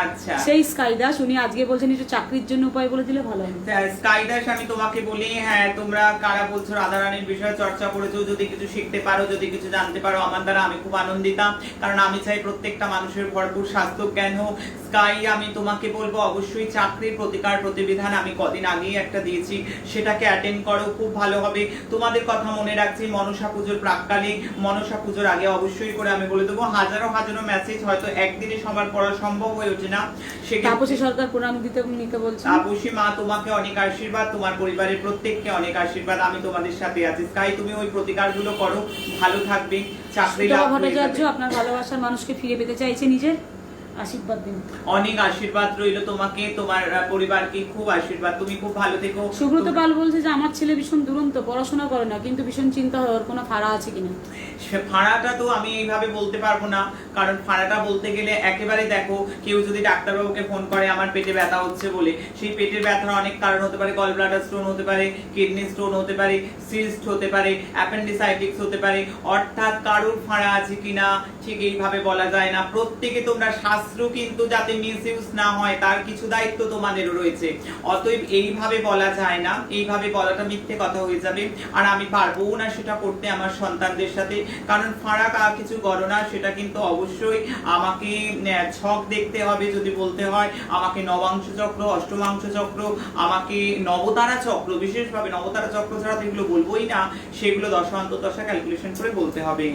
আচ্ছা, সেই স্কাই দাস উনি আজকে বলছেন একটু চাকরির জন্য উপায় বলে দিলে ভালো হয়। স্কাই দাস, আমি তোমাকে বলি, হ্যাঁ তোমরা কারা বলছো রাধারানীর বিষয়ে চর্চা করেছো, যদি কিছু শিখতে পারো, যদি কিছু জানতে পারো আমার দ্বারা, আমি খুব আনন্দিত, কারণ আমি চাই প্রত্যেকটা মানুষের ভরপুর স্বাস্থ্য জ্ঞান হোক। স্কাই, আমি তোমাকে বলবো অবশ্যই চাকরির প্রতিকার প্রতিবিধান আমি কদিন আগেই একটা দিয়েছি, সেটাকে অ্যাটেন্ড করো, খুব ভালো হবে। তোমাদের কথা মনে রাখছি, মনসা পুজোর প্রাককালে, মনসা পুজোর আগে অবশ্যই করে আমি বলে দেবো। হাজারো হাজারো মেসেজ হয়তো একদিনে সবার পড়া সম্ভব হয়ে ওঠে না, তাপসী সরকার প্রণাম নিতে বলছেন। তাপসী মা, তোমাকে অনেক আশীর্বাদ, তোমার পরিবারের প্রত্যেককে অনেক আশীর্বাদ, আমি তোমাদের সাথে আছি। স্কাই, তুমি ওই প্রতিকারগুলো করো, ভালো থাকবে, চাকরি লাভ হয়ে যাবে। আপনার ভালোবাসার মানুষকে ফিরে পেতে চাইছে, নিজের আশীর্বাদ দিন। অনেক আশীর্বাদ রইল তোমাকে, তোমার পরিবারকে খুব আশীর্বাদ, তুমি খুব ভালো থেকো। সুব্রত পাল বলছে যে আমার ছেলে ভীষণ দুরন্ত, পড়াশোনা করে না, কিন্তু ভীষণ চিন্তা হয় ওর কোনো ফাড়া আছে কিনা। সে ফাড়াটা তো আমি এইভাবে বলতে পারবো না, কারণ ফাড়াটা বলতে গেলে একেবারে দেখো, কেউ যদি ডাক্তারবাবুকে ফোন করে আমার পেটে ব্যথা হচ্ছে বলে, সেই পেটের ব্যথার অনেক কারণ হতে পারে, গল ব্লাডার স্টোন হতে পারে, কিডনি স্টোন হতে পারে, সিস্ট হতে পারে, অ্যাপেন্ডিসাইটিস হতে পারে, অর্থাৎ কারোর ফাড়া আছে কিনা ঠিক এইভাবে বলা যায় না। প্রত্যেকে তোমরা শাস্ত্র কিন্তু যাতে মিসইউজ না হয় তার কিছু দায়িত্ব তোমাদেরও রয়েছে, অতএব এইভাবে বলা যায় না, এইভাবে বলাটা মিথ্যে কথা হয়ে যাবে, আর আমি পারবো না সেটা করতে আমার সন্তানদের সাথে, কারণ ফাড়া কিছু গণনা সেটা কিন্তু অবশ্যই আমাকে ছক দেখতে হবে। যদি বলতে হয় আমাকে নবাংশ চক্র, অষ্টমাংশ চক্র, আমাকে নবতারা চক্র, বিশেষভাবে নবতারা চক্র ছাড়া তো এগুলো বলবোই না, সেগুলো দশা ক্যালকুলেশন করে বলতে হবে।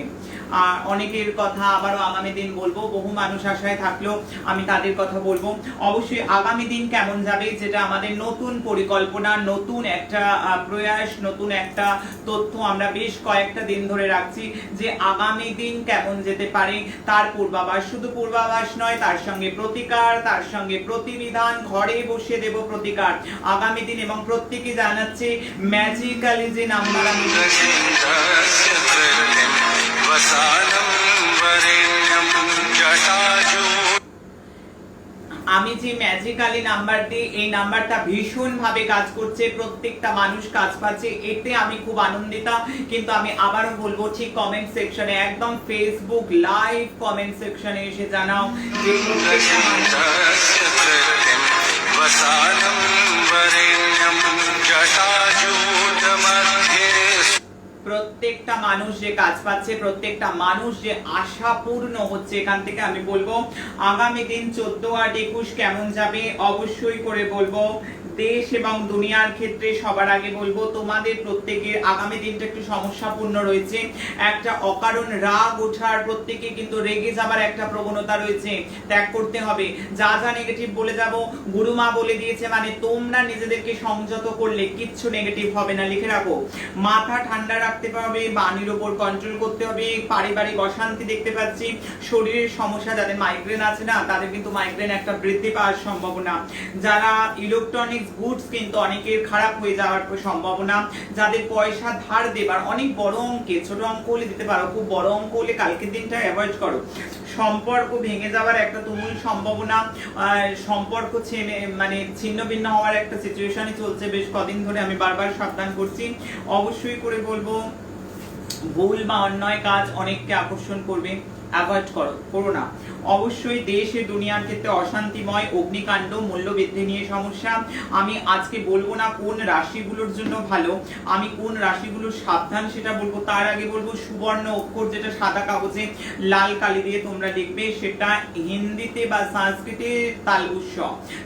আর অনেকের কথা আবারও আগামী দিন বলবো, বহু মানুষ আশায় থাকলেও আমি তাদের কথা বলবো। অবশ্যই আগামী দিন কেমন যাবে, যেটা আমাদের নতুন পরিকল্পনা, নতুন একটা প্রয়াস, নতুন একটা তথ্য আমরা বেশ কয়েকটা দিন ধরে রাখছি, যে আগামী দিন কেমন যেতে পারে তার পূর্বাভাস। শুধু পূর্বাভাস নয়, তার সঙ্গে প্রতিকার, তার সঙ্গে প্রতিবিধান, ঘরে বসে দেব প্রতিকার আগামী দিন। এবং প্রত্যেকে জানাচ্ছে ম্যাজিক্যালি যে নাম্বার আমি যে ম্যাজিক্যালি নাম্বার দিই, এই নাম্বারটা ভীষণ ভাবে কাজ করছে, প্রত্যেকটা মানুষ কাজ পাচ্ছে, এতে আমি খুব আনন্দিত। কিন্তু আমি আবারও বলবো, ঠিক কমেন্ট সেকশনে, একদম ফেসবুক লাইভ কমেন্ট সেকশনে এসে জানাও যে প্রত্যেকটা মানুষ যে কাজ পাচ্ছে, প্রত্যেকটা মানুষ যে আশা পূর্ণ হচ্ছে, এখান থেকে আমি বলবো আগামী দিন 14 আর 21 কেমন যাবে অবশ্যই করে বলবো। দেশ এবং দুনিয়ার ক্ষেত্রে সবার আগে বলবো, তোমাদের প্রত্যেকের আগামী দিনটা একটু সমস্যাপূর্ণ রয়েছে, একটা অকারণ রাগ ওঠার, প্রত্যেকে কিন্তু রেগে যাবার একটা প্রবণতা রয়েছে, ত্যাগ করতে হবে। যা যা নেগেটিভ বলে যাব, গুরুমা বলে দিয়েছে, মানে তোমরা নিজেদেরকে সংযত করলে কিচ্ছু নেগেটিভ হবে না, লিখে রাখো। মাথা ঠান্ডা রাখতে হবে, বাণীর উপর কন্ট্রোল করতে হবে, পারিবারিক অশান্তি দেখতে পাচ্ছি, শরীরের সমস্যা, যাদের মাইগ্রেন আছে না তাদের কিন্তু মাইগ্রেন একটা বৃদ্ধি পাওয়ার সম্ভাবনা, যারা ইলেকট্রনিক গুডস কিন্তু অনেকের খারাপ হয়ে যাওয়ার সম্ভাবনা, যাদের পয়সা ধার দেবার অনেক বড় অঙ্কে, ছোট অঙ্ক হলে দিতে পারো, খুব বড় অঙ্ক হলে কালকের দিনটা অ্যাভয়েড করো। সম্পর্ক ভেঙে যাওয়ার একটা তুমুল সম্ভাবনা, সম্পর্ক মানে ছিন্ন ভিন্ন হওয়ার একটা সিচুয়েশনই চলছে বেশ কদিন ধরে। আমি বারবার সাবধান করছি, অবশ্যই করে বলবো ভুল বা অন্যায় কাজ অনেককে আকর্ষণ করবে, অ্যাভয়েড করো না। অবশ্যই দেশে দুনিয়ার ক্ষেত্রে অশান্তিময়, অগ্নিকাণ্ড, মূল্যবৃদ্ধি নিয়ে সমস্যা। আমি আজকে বলবো না কোন রাশিগুলোর জন্য ভালো, আমি কোন রাশিগুলোর সাবধান সেটা বলবো। তার আগে বলবো সুবর্ণ অক্ষর যেটা সাদা কাগজে লাল কালি দিয়ে তোমরা লিখবে, সেটা হিন্দিতে বা সংস্কৃতে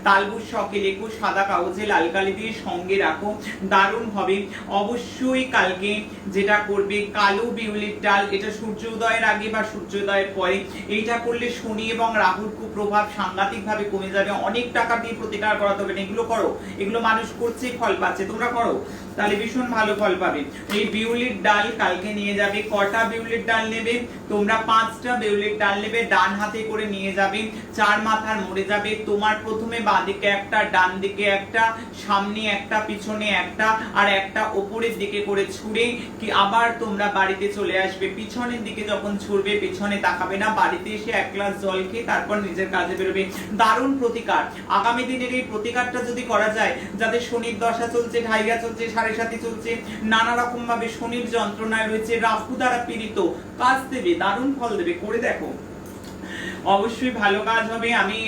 তালবুস্যকে লেখো, সাদা কাগজে লাল কালি দিয়ে সঙ্গে রাখো, দারুণ হবে। অবশ্যই কালকে যেটা করবে কালো বিউলির ডাল, এটা সূর্য উদয়ের আগে বা সূর্যোদয়ের পরে এইটা করলে শনি এবং রাহুর কুপ্রভাব সাংঘাতিক ভাবে কমে যাবে। অনেক টাকা দিয়ে প্রতিকার করাতে হবে না, এগুলো করো, এগুলো মানুষ করছে ফল পাচ্ছে, তোমরা করো, তাহলে ভীষণ ভালো ফল পাবে। এই বিউলির ডাল কালকে নিয়ে যাবে। কটা বিউলির ডাল নেবে তোমরা? 5টা বিউলির ডাল নেবে, ডান হাতে করে নিয়ে যাবে, 4 মাথার মরে যাবে। তোমার প্রথমে বাঁ দিকে একটা, ডান দিকে একটা, সামনে একটা, পিছনে একটা, আর একটা ওপরের দিকে করে ছুঁড়ে কি আবার তোমরা বাড়িতে চলে আসবে। পিছনের দিকে যখন ছুড়বে পিছনে তাকাবে না, বাড়িতে এসে 1 গ্লাস জল খেয়ে তারপর নিজের কাজে বেরোবে। দারুণ প্রতিকার। আগামী দিনের এই প্রতিকারটা যদি করা যায়, যাদের শনির দশা চলছে, ঢাইয়া চলছে, 7.5 চলছে, নানা রকম ভাবে শনির যন্ত্রণায় রয়েছে, রাহু দ্বারা পীড়িত, কাজ দেবে, দারুণ ফল দেবে, করে দেখো, অবশ্যই ভালো কাজ হবে। আমি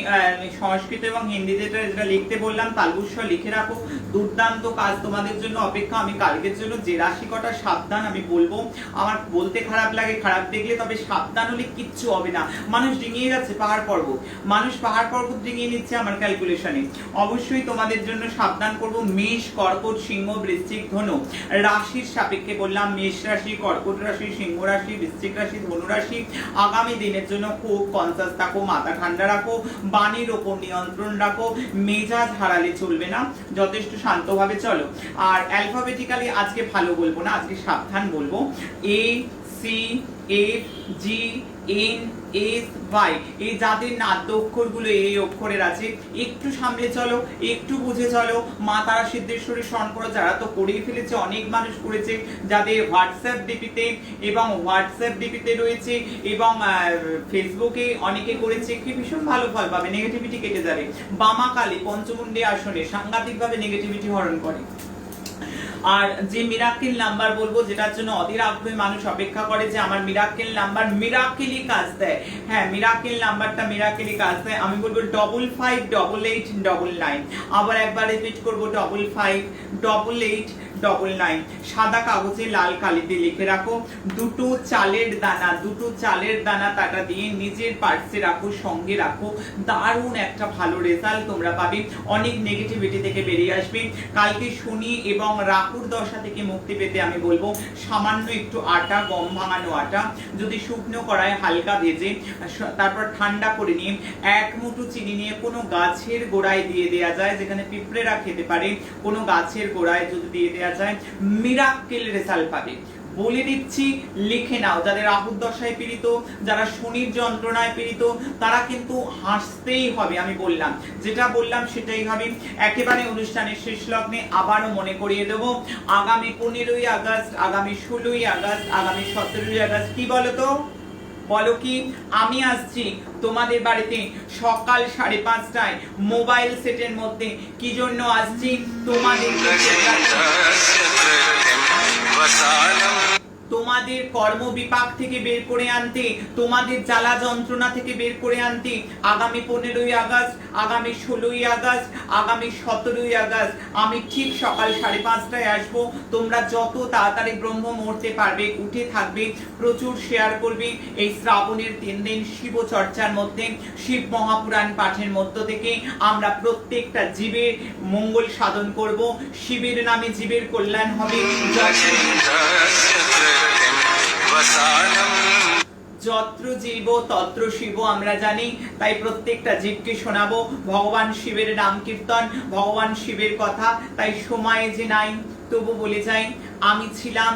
সংস্কৃত এবং হিন্দিতে যেটা লিখতে বললাম তালবুস্য লিখে রাখো, দুর্দান্ত কাজ তোমাদের জন্য অপেক্ষা। আমি কালকের জন্য যে রাশি কটা সাবধান আমি বলবো, আমার বলতে খারাপ লাগে, খারাপ দেখলে, তবে সাবধান হলে কিচ্ছু হবে না। মানুষ ডিঙিয়ে যাচ্ছে পাহাড় পর্বত, মানুষ পাহাড় পর্বত ডিঙিয়ে নিচ্ছে আমার ক্যালকুলেশনে। অবশ্যই তোমাদের জন্য সাবধান করব। মেষ, কর্কট, সিংহ, বৃশ্চিক, ধনু রাশির সাপেক্ষে বললাম। মেষ রাশি, কর্কট রাশি, সিংহ রাশি, বৃশ্চিক রাশি, ধনু রাশি আগামী দিনের জন্য খুব কনসাস থাকো, মাথা ঠান্ডা রাখো, বাণীর ওপর নিয়ন্ত্রণ রাখো, মেজাজ হারালে চলবে না, যথেষ্ট শান্তভাবে চলো। আর অ্যালফাবেটিক্যালি আজকে ভালো বলবো না, আজকে সাবধান বলবো। A C F G N S Y, এই যাদের নাদ্য অক্ষরগুলো এই অক্ষরের আছে, একটু সামনে চলো, একটু বুঝে চলো। মা তারা সিদ্ধেশ্বরী স্মরণ করো, যারা তো করেই ফেলেছে, অনেক মানুষ করেছে, যাদের হোয়াটসঅ্যাপ ডিপিতে রয়েছে এবং ফেসবুকে অনেকে করেছে, কি ভীষণ ভালো ফল পাবে, নেগেটিভিটি কেটে যাবে। বামা কালী পঞ্চমুণ্ডী আসনে সাংঘাতিক ভাবে নেগেটিভিটি হরণ করে। আর যে মিরাকেল নাম্বার বলবো, যেটার জন্য অধীর আগ্রহে মানুষ অপেক্ষা করে যে আমার মিরাকেল নাম্বার মিরাকেলি কাজ দেয়, হ্যাঁ মিরাকেল নাম্বারটা মিরাকেলি কাজ দেয়, আমি বলবো 558899। আবার একবার রিপিট করবো 558899। সাদা কাগজে লাল কালিতে লিখে রাখো। দুটো চালের দানা টাকা দিয়ে নিজের পার্সে রাখো, সঙ্গে রাখো, দারুণ একটা ভালো রেজাল্ট তোমরা পাবে, অনেক নেগেটিভিটি থেকে বেরিয়ে আসবে। কালকে শনি এবং রাহুর দশা থেকে মুক্তি পেতে আমি বলবো সামান্য একটু আটা, গম ভাঙানো আটা, যদি শুকনো কড়ায় হালকা ভেজে তারপর ঠান্ডা করে নিয়ে 1 মুঠো চিনি নিয়ে কোনো গাছের গোড়ায় দিয়ে দেওয়া যায়, যেখানে পিঁপড়েরা খেতে পারে, কোনো গাছের গোড়ায় যদি দিয়ে দেওয়া যায়, মিরাকেল রেজাল্ট পাবে। বলে দিচ্ছি, লিখে নাও। যাদের রাহুর দশায় পীড়িত, যারা শনির যন্ত্রণায় পীড়িত, তারা কিন্তু হাসতেই হবে। আমি বললাম, যেটা বললাম সেটাই হবে। একেবারে অনুষ্ঠানের শেষ লগ্নে আবারও মনে করিয়ে দেব, আগামী 15ই আগস্ট, আগামী 16ই আগস্ট, আগামী 17ই আগস্ট, কি বলতো, বলো কি, আমি আসছি তোমাদের বাড়িতে সকাল 5:30টায় মোবাইল সেটের মধ্যে। কি জন্য আসছি? তোমাদের কর্ম বিপাক থেকে বের করে আনতে, তোমাদের জ্বালা যন্ত্রণা থেকে বের করে আনতে আগামী 15ই আগস্ট, আগামী 16ই আগস্ট, আগামী 17ই আগস্ট আমি ঠিক সকাল 5:30টায় আসবো। তোমরা যত তাড়াতাড়ি ব্রহ্ম মুহূর্তে পারবে উঠে থাকবে, প্রচুর শেয়ার করবে। এই শ্রাবণের 3 দিন শিব চর্চার মধ্যে, শিব মহাপুরাণ পাঠের মধ্য থেকে আমরা প্রত্যেকটা জীবের মঙ্গল সাধন করব। শিবের নামে জীবের কল্যাণ হবে। যত্র জীব তত্র শিব আমরা জানি, তাই প্রত্যেকটা জীবকে শোনাবো ভগবান শিবের নাম কীর্তন, ভগবান শিবের কথা। তাই সময় যে নাই, তবু বলে যাই, আমি ছিলাম,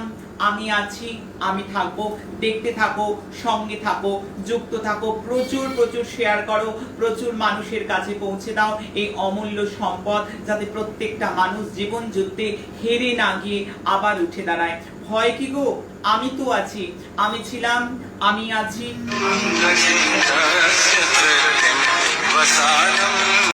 আমি আছি, আমি থাকবো। দেখতে থাকো, সঙ্গে থাকো, যুক্ত থাকো, প্রচুর প্রচুর শেয়ার করো, প্রচুর মানুষের কাছে পৌঁছে দাও এই অমূল্য সম্পদ, যাতে প্রত্যেকটা মানুষ জীবন যুদ্ধে হেরে না গিয়ে আবার উঠে দাঁড়ায়। ভয় কি গো, আমি তো আছি, আমি ছিলাম, আমি আছি।